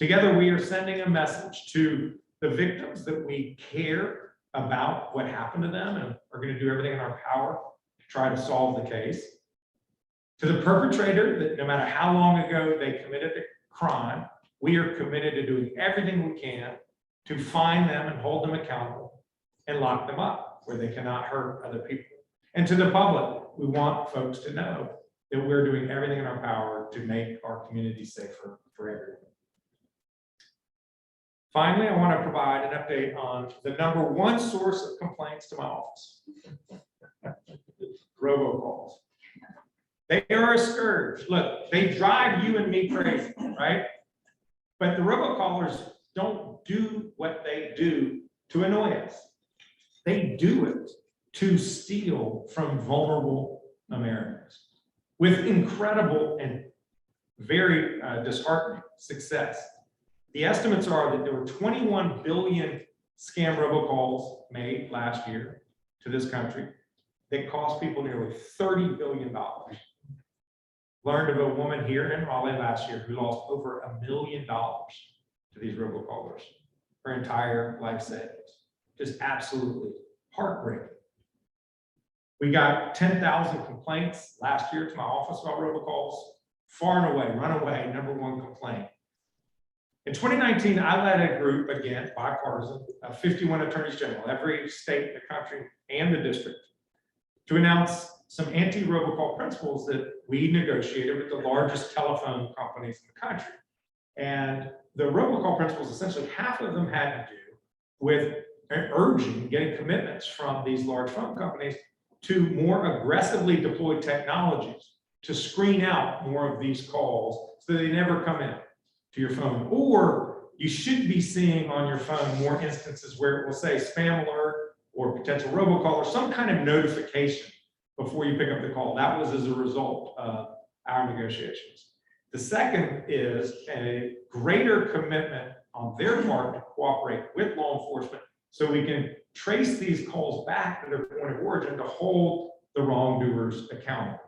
Together, we are sending a message to the victims that we care about what happened to them and are going to do everything in our power to try to solve the case. To the perpetrator, that no matter how long ago they committed a crime, we are committed to doing everything we can to find them and hold them accountable and lock them up where they cannot hurt other people. And to the public, we want folks to know that we're doing everything in our power to make our community safer for everyone. Finally, I want to provide an update on the #1 source of complaints to my office. Robocalls. They are a scourge. Look, they drive you and me crazy, right? But the robocallers don't do what they do to annoy us. They do it to steal from vulnerable Americans with incredible and very disheartening success. The estimates are that there were 21 billion scam robocalls made last year to this country that cost people nearly $30 billion. Learned of a woman here in Raleigh last year who lost over $1 million to these robocallers. Her entire life savings. Just absolutely heartbreaking. We got 10,000 complaints last year to my office about robocalls. Far and away, runaway, #1 complaint. In 2019, I led a group, again, bipartisan, of 51 attorneys general, every state in the country and the district, to announce some anti-robocall principles that we negotiated with the largest telephone companies in the country. And the robocall principles, essentially half of them had to do with urging, getting commitments from these large phone companies to more aggressively deploy technologies to screen out more of these calls so that they never come in to your phone. Or you should be seeing on your phone more instances where it will say spam alert or potential robocall or some kind of notification before you pick up the call. That was as a result of our negotiations. The second is a greater commitment on their part to cooperate with law enforcement so we can trace these calls back to their point of origin to hold the wrongdoers accountable.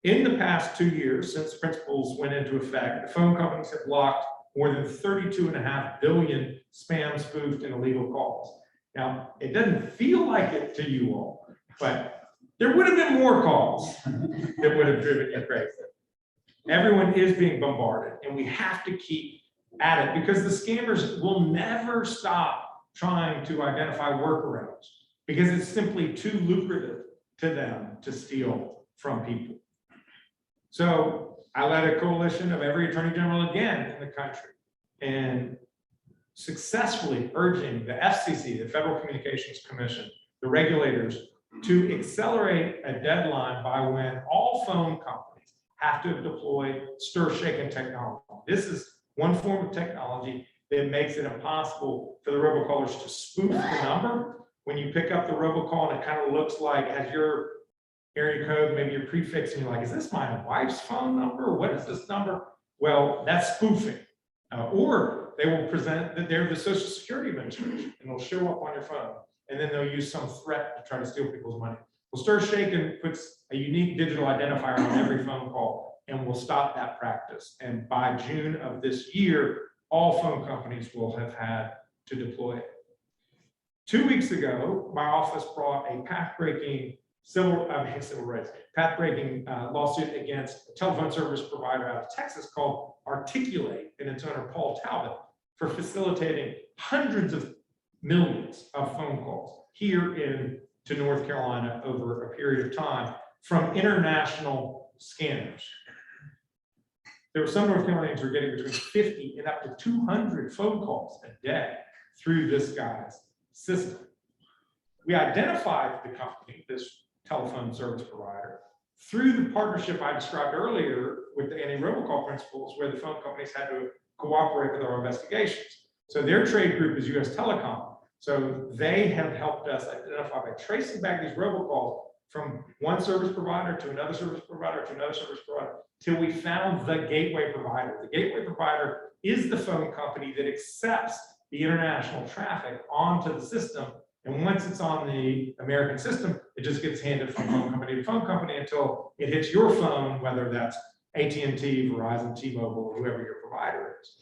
In the past 2 years, since principles went into effect, the phone companies have blocked more than 32.5 billion spam, spoofed, and illegal calls. Now, it doesn't feel like it to you all, but there would have been more calls that would have driven you crazy. Everyone is being bombarded, and we have to keep at it because the scammers will never stop trying to identify workarounds because it's simply too lucrative to them to steal from people. So I led a coalition of every attorney general again in the country and successfully urging the FCC, the Federal Communications Commission, the regulators to accelerate a deadline by when all phone companies have to have deployed stir-shaken technology. This is one form of technology that makes it impossible for the robocallers to spoof the number. When you pick up the robocall and it kind of looks like it has your area code, maybe your prefix, and you're like, is this my wife's phone number? What is this number? Well, that's spoofing. Or they will present that they're the Social Security Administration and they'll show up on your phone. And then they'll use some threat to try to steal people's money. Well, stir-shaken puts a unique digital identifier on every phone call and will stop that practice. And by June of this year, all phone companies will have had to deploy it. 2 weeks ago, my office brought a path-breaking lawsuit against a telephone service provider out of Texas called Articulate and its owner, Paul Talbot, for facilitating hundreds of millions of phone calls here to North Carolina over a period of time from international scammers. There were some North Carolinians who were getting between 50 and up to 200 phone calls a day through this guy's system. We identified the company, this telephone service provider, through the partnership I described earlier with the Anti-Robocall Principles, where the phone companies had to cooperate with our investigations. So their trade group is US Telecom. So they have helped us identify by tracing back these robocalls from one service provider to another service provider to another service provider till we found the gateway provider. The gateway provider is the phone company that accepts the international traffic onto the system. And once it's on the American system, it just gets handed from phone company to phone company until it hits your phone, whether that's AT&T, Verizon, T-Mobile, or whoever your provider is.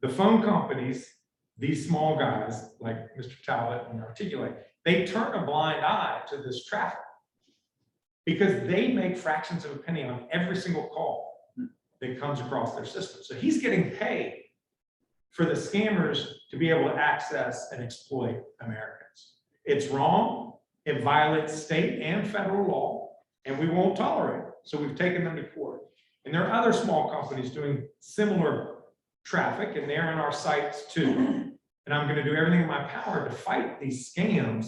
The phone companies, these small guys like Mr. Talbot and Articulate, they turn a blind eye to this traffic because they make fractions of a penny on every single call that comes across their system. So he's getting paid for the scammers to be able to access and exploit Americans. It's wrong. It violates state and federal law, and we won't tolerate it. So we've taken them to court. And there are other small companies doing similar traffic, and they're on our sites too. And I'm going to do everything in my power to fight these scams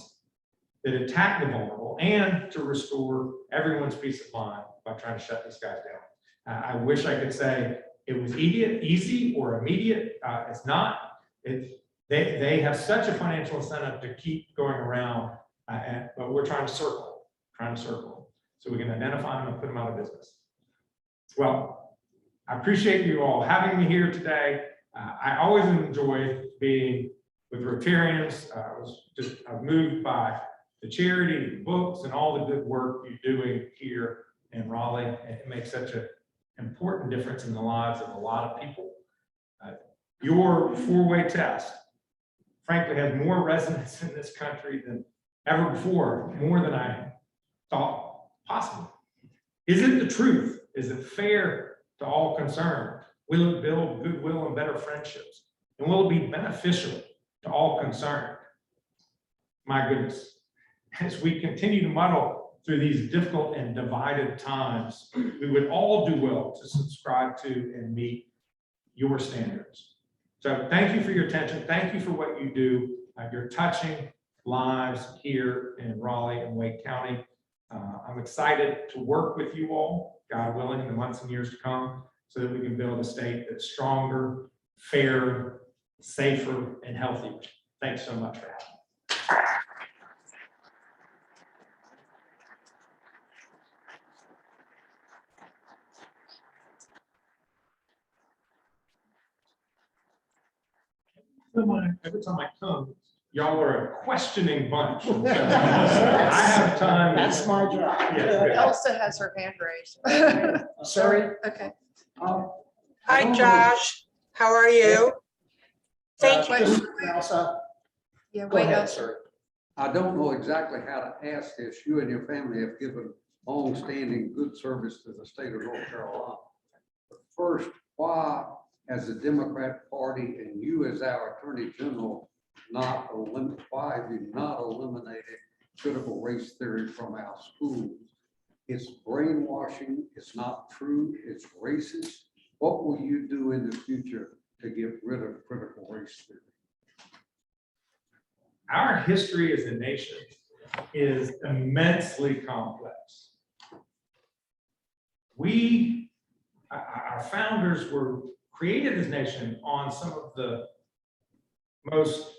that attack the vulnerable and to restore everyone's peace of mind by trying to shut these guys down. I wish I could say it was easy or immediate. It's not. They have such a financial incentive to keep going around, but we're trying to circle them so we can identify them and put them out of business. Well, I appreciate you all having me here today. I always enjoy being with Rotarians. I'm moved by the charity, the books, and all the good work you're doing here in Raleigh. It makes such an important difference in the lives of a lot of people. Your four-way test, frankly, has more resonance in this country than ever before, more than I thought possible. Is it the truth? Is it fair to all concerned? Will it build goodwill and better friendships? And will it be beneficial to all concerned? My goodness, as we continue to muddle through these difficult and divided times, we would all do well to subscribe to and meet your standards. So thank you for your attention. Thank you for what you do. You're touching lives here in Raleigh and Wake County. I'm excited to work with you all, God willing, in the months and years to come, so that we can build a state that's stronger, fairer, safer, and healthier. Thanks so much for having me. Every time I come, y'all are a questioning bunch. I have time. That's my job. Yeah. Elsa has her hand raised. Sorry. Okay. Hi, Josh. How are you? Thank you. Elsa. Yeah, Go wait, ahead, Elsa. sir. I don't know exactly how to ask this. You and your family have given long-standing good service to the state of North Carolina. But first, why, as a Democrat Party and you as our Attorney General, why have you not eliminated critical race theory from our schools? It's brainwashing. It's not true. It's racist. What will you do in the future to get rid of critical race theory? Our history as a nation is immensely complex. Our founders were created as a nation on some of the most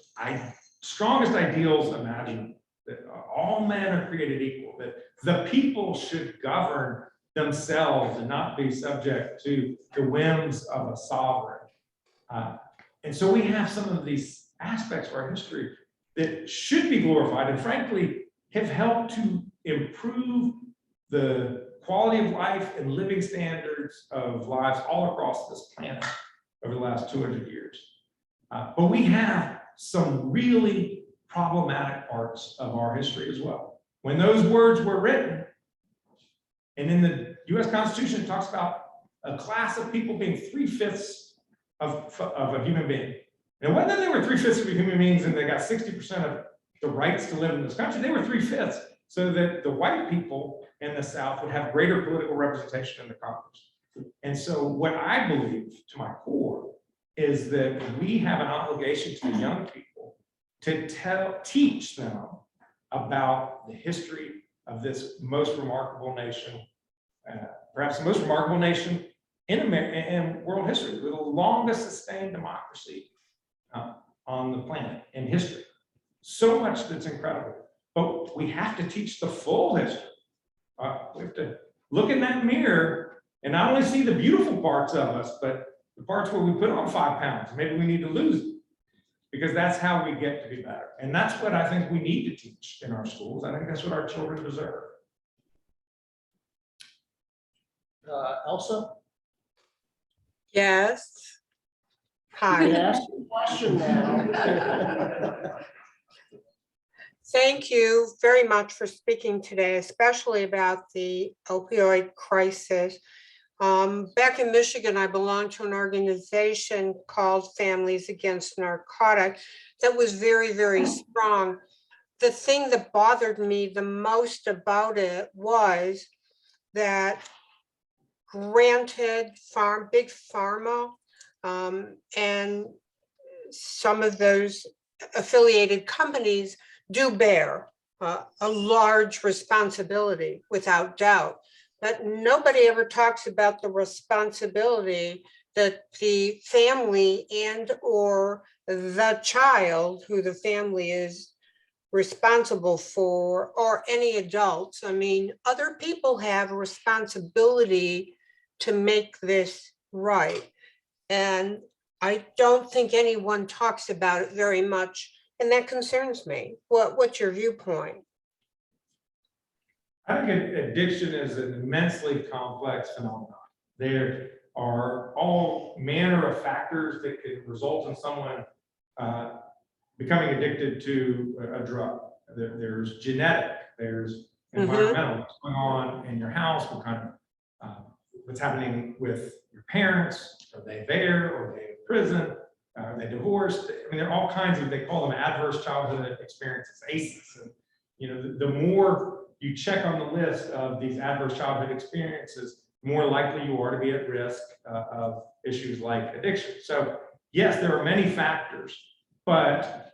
strongest ideals imaginable, that all men are created equal, that the people should govern themselves and not be subject to the whims of a sovereign. And so we have some of these aspects of our history that should be glorified and frankly have helped to improve the quality of life and living standards of lives all across this planet over the last 200 years. But we have some really problematic parts of our history as well. When those words were written, and in the US Constitution, it talks about a class of people being 3/5 of a human being. And whether they were 3/5 of human beings and they got 60% of the rights to live in this country, they were 3/5, so that the white people in the South would have greater political representation in the Congress. And so what I believe to my core is that we have an obligation to the young people to teach them about the history of this most remarkable nation, perhaps the most remarkable nation in world history, with the longest sustained democracy on the planet in history. So much that's incredible, but we have to teach the full history. We have to look in that mirror and not only see the beautiful parts of us, but the parts where we put on 5 pounds. Maybe we need to lose it, because that's how we get to be better. And that's what I think we need to teach in our schools. I think that's what our children deserve. Elsa? Yes. You Hi. can ask your question now. Thank you very much for speaking today, especially about the opioid crisis. Back in Michigan, I belonged to an organization called Families Against Narcotics that was very, very strong. The thing that bothered me the most about it was that granted big pharma and some of those affiliated companies do bear a large responsibility without doubt. But nobody ever talks about the responsibility that the family and or the child who the family is responsible for, or any adults. I mean, other people have a responsibility to make this right. And I don't think anyone talks about it very much, and that concerns me. What's your viewpoint? I think addiction is an immensely complex phenomenon. There are all manner of factors that could result in someone becoming addicted to a drug. There's genetic, there's environmental, what's going on in your house, what's happening with your parents, are they there, or are they in prison, are they divorced? I mean, there are all kinds of, they call them adverse childhood experiences, ACEs. And, you know, the more you check on the list of these adverse childhood experiences, the more likely you are to be at risk of issues like addiction. So yes, there are many factors, but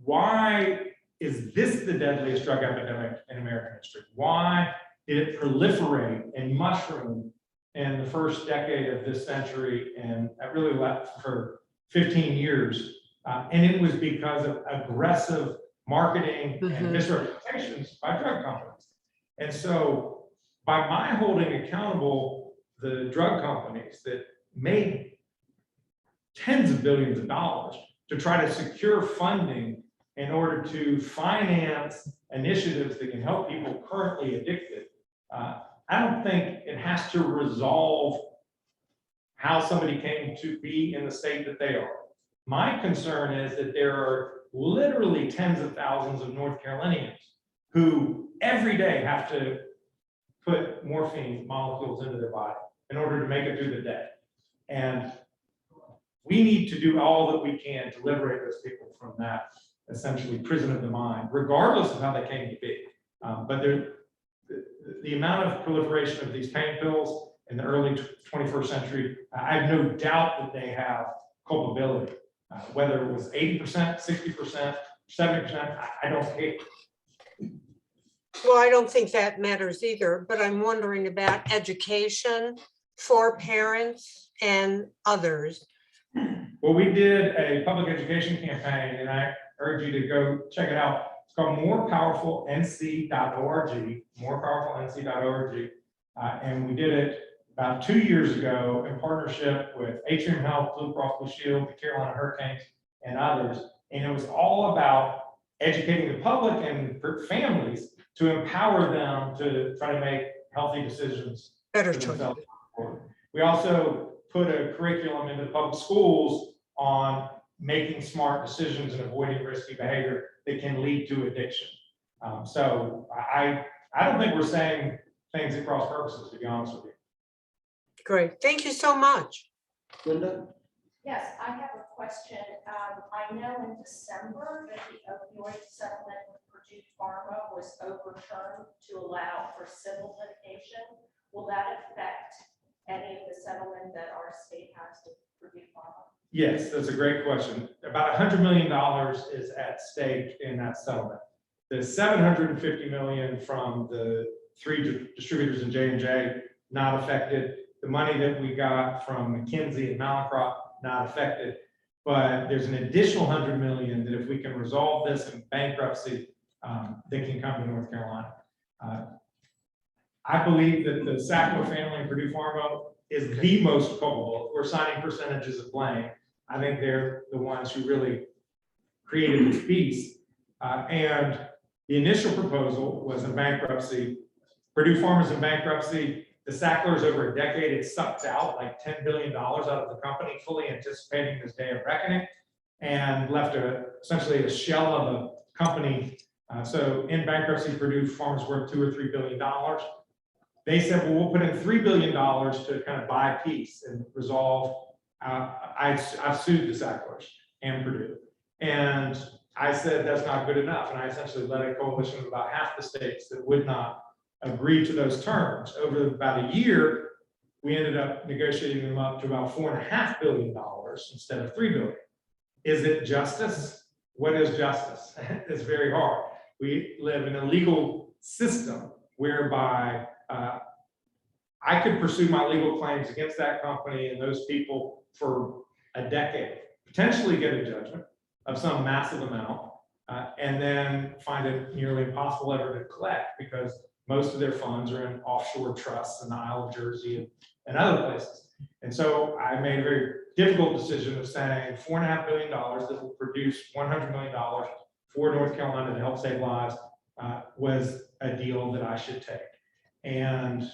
why is this the deadliest drug epidemic in American history? Why did it proliferate and mushroom in the first decade of this century and really left for 15 years? And it was because of aggressive marketing and misrepresentations by drug companies. And so by my holding accountable the drug companies that made tens of billions of dollars to try to secure funding in order to finance initiatives that can help people currently addicted, I don't think it has to resolve how somebody came to be in the state that they are. My concern is that there are literally tens of thousands of North Carolinians who every day have to put morphine molecules into their body in order to make it through the day. And we need to do all that we can to liberate those people from that essentially prison of the mind, regardless of how they came to be. But the amount of proliferation of these pain pills in the early 21st century, I have no doubt that they have culpability. Whether it was 80%, 60%, 70%, I don't care. Well, I don't think that matters either, but I'm wondering about education for parents and others. Well, we did a public education campaign, and I urge you to go check it out. It's called morepowerfulnc.org, morepowerfulnc.org. And we did it about 2 years ago in partnership with Atrium Health, Blue Cross Blue Shield, the Carolina Hurricanes, and others. And it was all about educating the public and families to empower them to try to make healthy decisions. Better choice. We also put a curriculum into public schools on making smart decisions and avoiding risky behavior that can lead to addiction. So I don't think we're saying things at cross purposes, to be honest with you. Great, thank you so much. Linda? Yes, I have a question. I know in December that the opioid settlement with Purdue Pharma was overturned to allow for civil litigation. Will that affect any of the settlement that our state has with Purdue Pharma? Yes, that's a great question. About $100 million is at stake in that settlement. The $750 million from the 3 distributors in J&J, not affected. The money that we got from McKinsey and Mallinckrodt, not affected. But there's an additional $100 million that if we can resolve this in bankruptcy, they can come to North Carolina. I believe that the Sacco family and Purdue Pharma is the most culpable. We're signing percentages of blame. I think they're the ones who really created this beast. And the initial proposal was in bankruptcy. Purdue Pharma's in bankruptcy. The Sacklers, over a decade, it sucked out like $10 billion out of the company, fully anticipating this day of reckoning, and left essentially a shell of a company. So in bankruptcy, Purdue Pharma's worth $2 or $3 billion. They said, well, we'll put in $3 billion to kind of buy peace and resolve. I've sued the Sacklers and Purdue. And I said, that's not good enough. And I essentially led a coalition of about half the states that would not agree to those terms. Over about a year, we ended up negotiating them up to about $4.5 billion instead of $3 billion. Is it justice? What is justice? It's very hard. We live in a legal system whereby I could pursue my legal claims against that company and those people for a decade, potentially get a judgment of some massive amount, and then find it nearly impossible ever to collect because most of their funds are in offshore trusts in the Isle of Jersey and other places. And so I made a very difficult decision of saying $4.5 billion that will produce $100 million for North Carolina to help save lives was a deal that I should take. And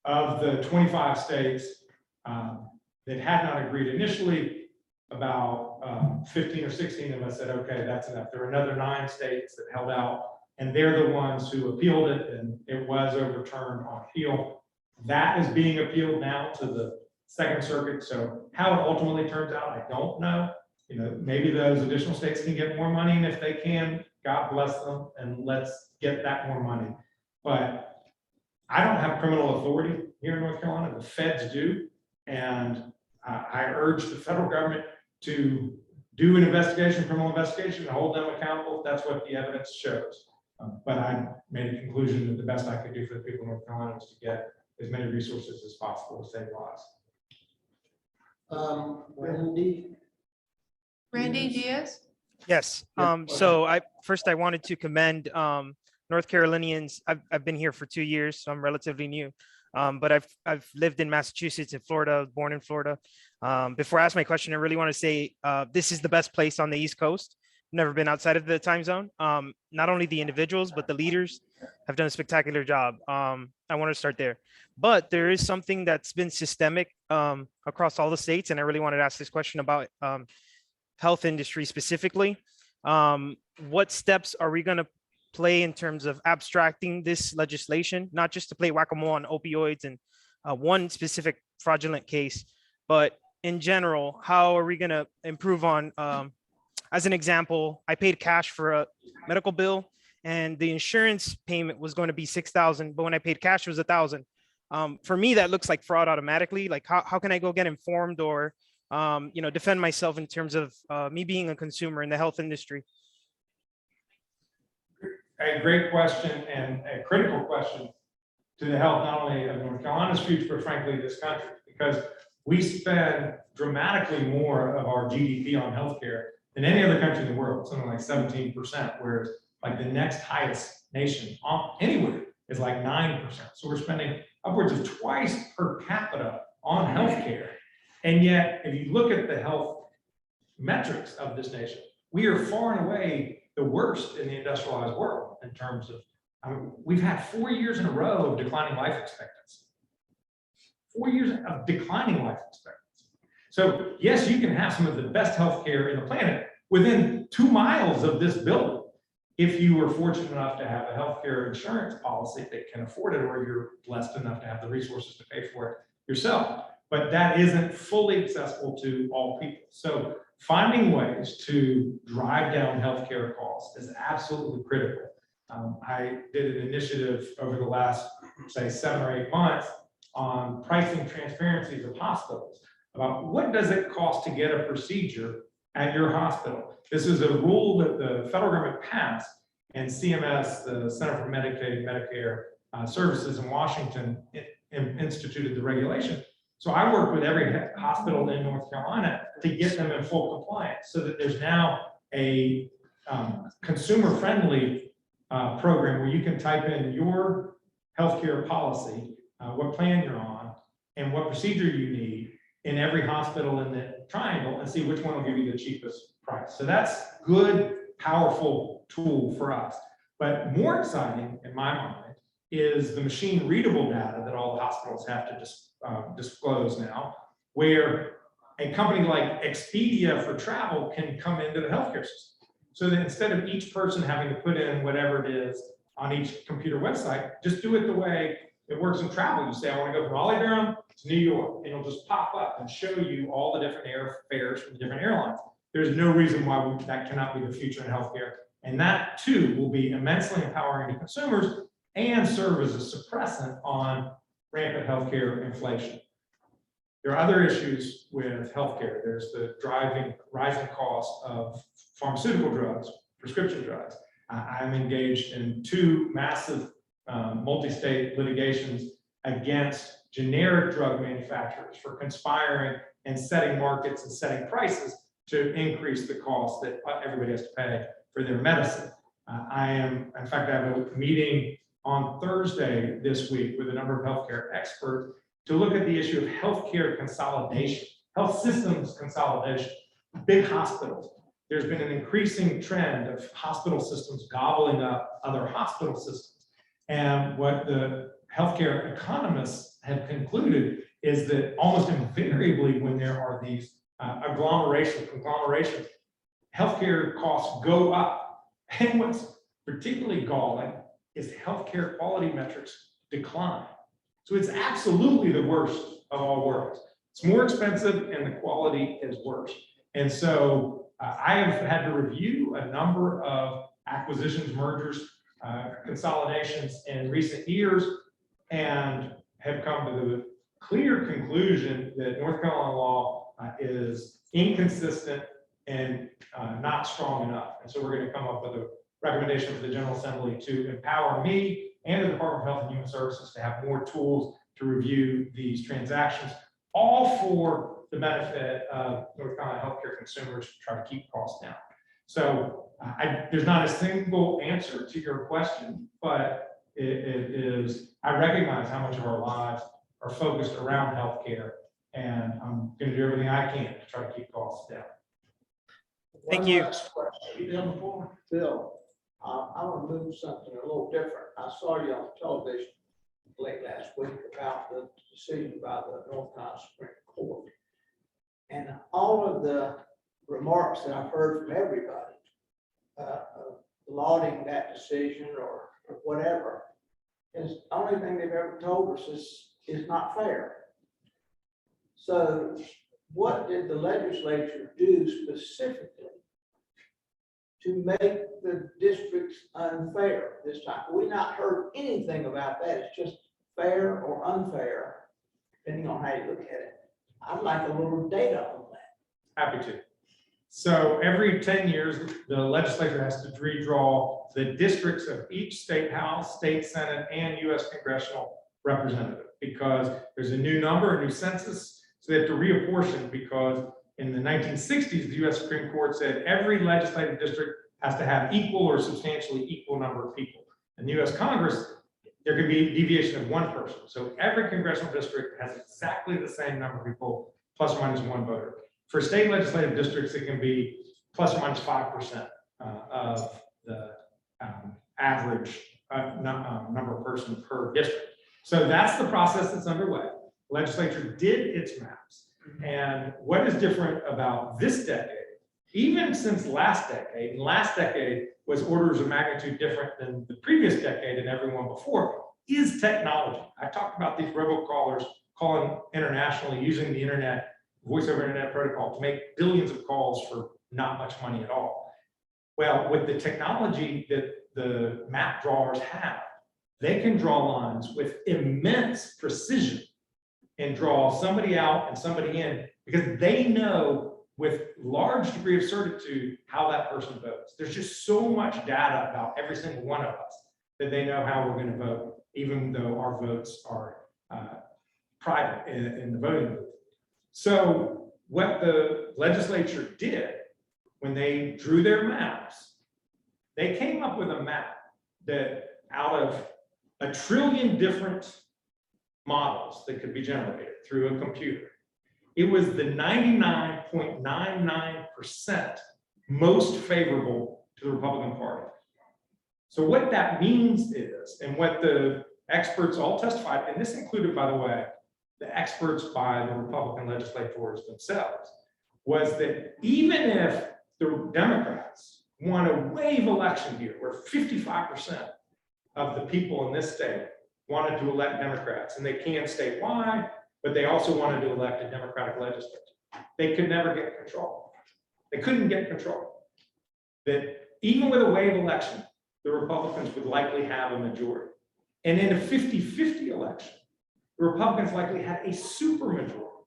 of the 25 states that had not agreed initially, about 15 or 16 of us said, okay, that's enough. There were another 9 states that held out, and they're the ones who appealed it, and it was overturned on appeal. That is being appealed now to the Second Circuit. So how it ultimately turns out, I don't know. You know, maybe those additional states can get more money, and if they can, God bless them, and let's get that more money. But I don't have criminal authority here in North Carolina. The feds do, and I urge the federal government to do an investigation, criminal investigation, and hold them accountable if that's what the evidence shows. But I made a conclusion that the best I could do for the people of North Carolina was to get as many resources as possible to save lives. Randy Diaz? Yes. So I wanted to commend North Carolinians. I've been here for 2 years, so I'm relatively new. But I've lived in Massachusetts and Florida, born in Florida. Before I ask my question, I really want to say this is the best place on the East Coast. Never been outside of the time zone. Not only the individuals, but the leaders have done a spectacular job. I want to start there. But there is something that's been systemic across all the states, and I really wanted to ask this question about health industry specifically. What steps are we going to play in terms of abstracting this legislation, not just to play whack-a-mole on opioids and one specific fraudulent case, but in general, how are we going to improve on, as an example, I paid cash for a medical bill and the insurance payment was going to be $6,000, but when I paid cash, it was $1,000. For me, that looks like fraud automatically. Like how can I go get informed or, defend myself in terms of me being a consumer in the health industry? A great question and a critical question to the health, not only of North Carolina's future, but frankly, this country, because we spend dramatically more of our GDP on healthcare than any other country in the world, something like 17%, whereas like the next highest nation anywhere is like 9%. So we're spending upwards of twice per capita on healthcare. And yet, if you look at the health metrics of this nation, we are far and away the worst in the industrialized world in terms of, we've had 4 years in a row of declining life expectancy. 4 years of declining life expectancy. So yes, you can have some of the best healthcare in the planet within 2 miles of this building, if you were fortunate enough to have a healthcare insurance policy that can afford it, or you're blessed enough to have the resources to pay for it yourself. But that isn't fully accessible to all people. So finding ways to drive down healthcare costs is absolutely critical. I did an initiative over the last, say, 7 or 8 months on pricing transparencies of hospitals, about what does it cost to get a procedure at your hospital. This is a rule that the federal government passed, and CMS, the Center for Medicaid and Medicare Services in Washington, instituted the regulation. So I work with every hospital in North Carolina to get them in full compliance, so that there's now a consumer-friendly program where you can type in your healthcare policy, what plan you're on, and what procedure you need in every hospital in the triangle, and see which one will give you the cheapest price. So that's good, powerful tool for us. But more exciting, in my mind, is the machine readable data that all the hospitals have to disclose now, where a company like Expedia for travel can come into the healthcare system. So that instead of each person having to put in whatever it is on each computer website, just do it the way it works in travel. You say, I want to go from Raleigh Durham to New York, and it'll just pop up and show you all the different airfares from the different airlines. There's no reason why that cannot be the future in healthcare. And that too will be immensely empowering to consumers and serve as a suppressant on rampant healthcare inflation. There are other issues with healthcare. There's the rising cost of pharmaceutical drugs, prescription drugs. I'm engaged in 2 massive multi-state litigations against generic drug manufacturers for conspiring and setting markets and setting prices to increase the cost that everybody has to pay for their medicine. In fact, I have a meeting on Thursday this week with a number of healthcare experts to look at the issue of healthcare consolidation, health systems consolidation, big hospitals. There's been an increasing trend of hospital systems gobbling up other hospital systems. And what the healthcare economists have concluded is that almost invariably when there are these conglomerations, healthcare costs go up. And what's particularly galling is healthcare quality metrics decline. So it's absolutely the worst of all worlds. It's more expensive and the quality is worse. And so I have had to review a number of acquisitions, mergers, consolidations in recent years, and have come to the clear conclusion that North Carolina law is inconsistent and not strong enough. And so we're going to come up with a recommendation for the General Assembly to empower me and the Department of Health and Human Services to have more tools to review these transactions, all for the benefit of North Carolina healthcare consumers to try to keep costs down. So there's not a single answer to your question, but it is, I recognize how much of our lives are focused around healthcare, and I'm going to do everything I can to try to keep costs down. Thank you. One last question. Bill, I want to move something a little different. I saw you on television late last week about the decision by the North Carolina Supreme Court. And all of the remarks that I've heard from everybody lauding that decision or whatever, is the only thing they've ever told us is not fair. So what did the legislature do specifically to make the districts unfair this time? We've not heard anything about that. It's just fair or unfair, depending on how you look at it. I'd like a little data on that. Happy to. So every 10 years, the legislature has to redraw the districts of each state house, state senate, and U.S. congressional representative, because there's a new number, a new census. So they have to reapportion, because in the 1960s, the U.S. Supreme Court said every legislative district has to have equal or substantially equal number of people. In the U.S. Congress, there could be a deviation of 1 person. So every congressional district has exactly the same number of people, plus or minus 1 voter. For state legislative districts, it can be plus or minus 5% of the average number of persons per district. So that's the process that's underway. The legislature did its maps. And what is different about this decade, even since last decade, and last decade was orders of magnitude different than the previous decade and everyone before, is technology. I talked about these robocallers calling internationally, using the internet, voice over internet protocol to make billions of calls for not much money at all. Well, with the technology that the map drawers have, they can draw lines with immense precision and draw somebody out and somebody in, because they know with large degree of certitude how that person votes. There's just so much data about every single one of us that they know how we're going to vote, even though our votes are private in the voting booth. So what the legislature did when they drew their maps, they came up with a map that out of 1 trillion different models that could be generated through a computer, it was the 99.99% most favorable to the Republican Party. So what that means is, and what the experts all testified, and this included, by the way, the experts by the Republican legislators themselves, was that even if the Democrats won a wave election here where 55% of the people in this state wanted to elect Democrats, and they can't state why, but they also wanted to elect a Democratic legislature, they could never get control. They couldn't get control. That even with a wave election, the Republicans would likely have a majority. And in a 50-50 election, the Republicans likely had a supermajority,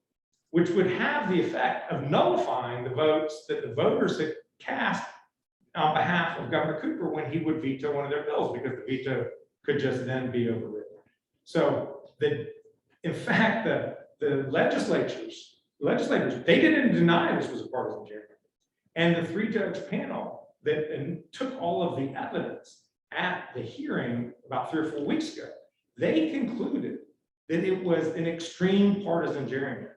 which would have the effect of nullifying the votes that the voters had cast on behalf of Governor Cooper when he would veto one of their bills, because the veto could just then be overridden. So in fact, the legislators, they didn't deny this was a partisan gerrymandering. And the 3-judge panel that took all of the evidence at the hearing about 3 or 4 weeks ago, they concluded that it was an extreme partisan gerrymandering.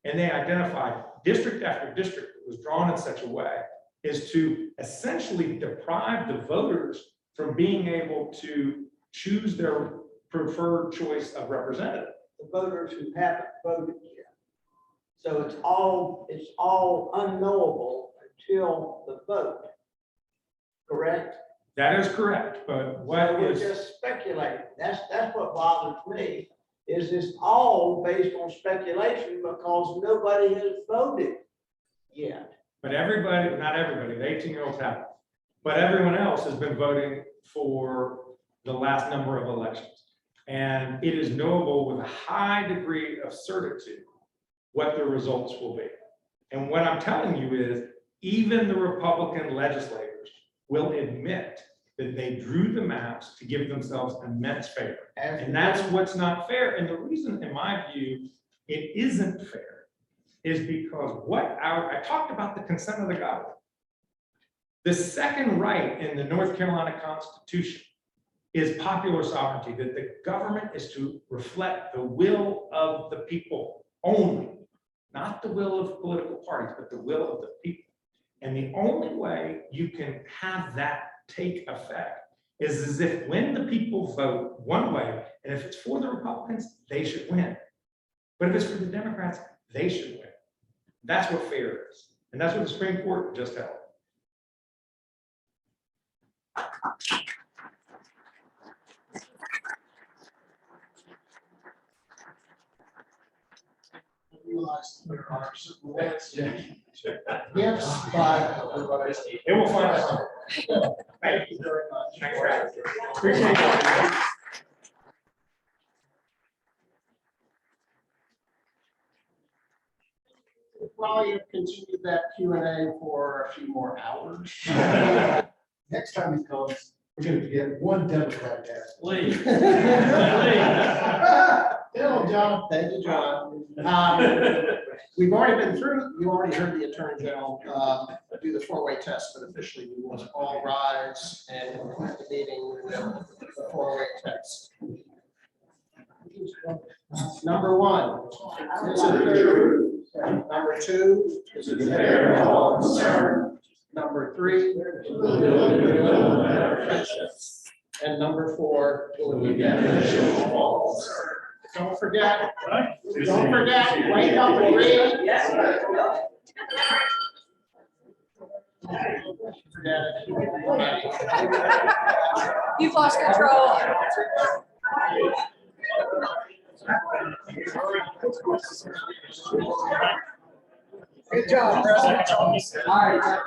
And they identified district after district that was drawn in such a way as to essentially deprive the voters from being able to choose their preferred choice of representative. The voters who haven't voted yet. So it's all unknowable until the vote, correct? That is correct, but what So we're is, just speculating. That's what bothers me, is it's all based on speculation because nobody has voted yet. but everybody, not everybody, the 18-year-olds haven't, but everyone else has been voting for the last number of elections. And it is knowable with a high degree of certitude what the results will be. And what I'm telling you is, even the Republican legislators will admit that they drew the maps to give themselves immense favor. And that's what's not fair. And the reason, in my view, it isn't fair is because I talked about the consent of the government. The second right in the North Carolina Constitution is popular sovereignty, that the government is to reflect the will of the people only, not the will of political parties, but the will of the people. And the only way you can have that take effect is as if when the people vote one way, and if it's for the Republicans, they should win. But if it's for the Democrats, they should win. That's what fair is. And that's what the Supreme Court just held. Realize there are certain ways. Yes, but it will find us. Thank you very much. Thanks, Brad. Appreciate it. We'll probably continue that Q&A for a few more hours. Next time he comes, we're gonna get one Democrat to ask. Please. Hello, John. Thank you, John. We've already been through, you already heard the Attorney General do the four-way test, but officially we will all rise and conclude the meeting with the four-way test. Number one, is it true? Number two, is it fair to all concerned? Number three, and number four, will we get false? Don't forget, wake up and read. Forget it. You've lost control. Good job, President. All right.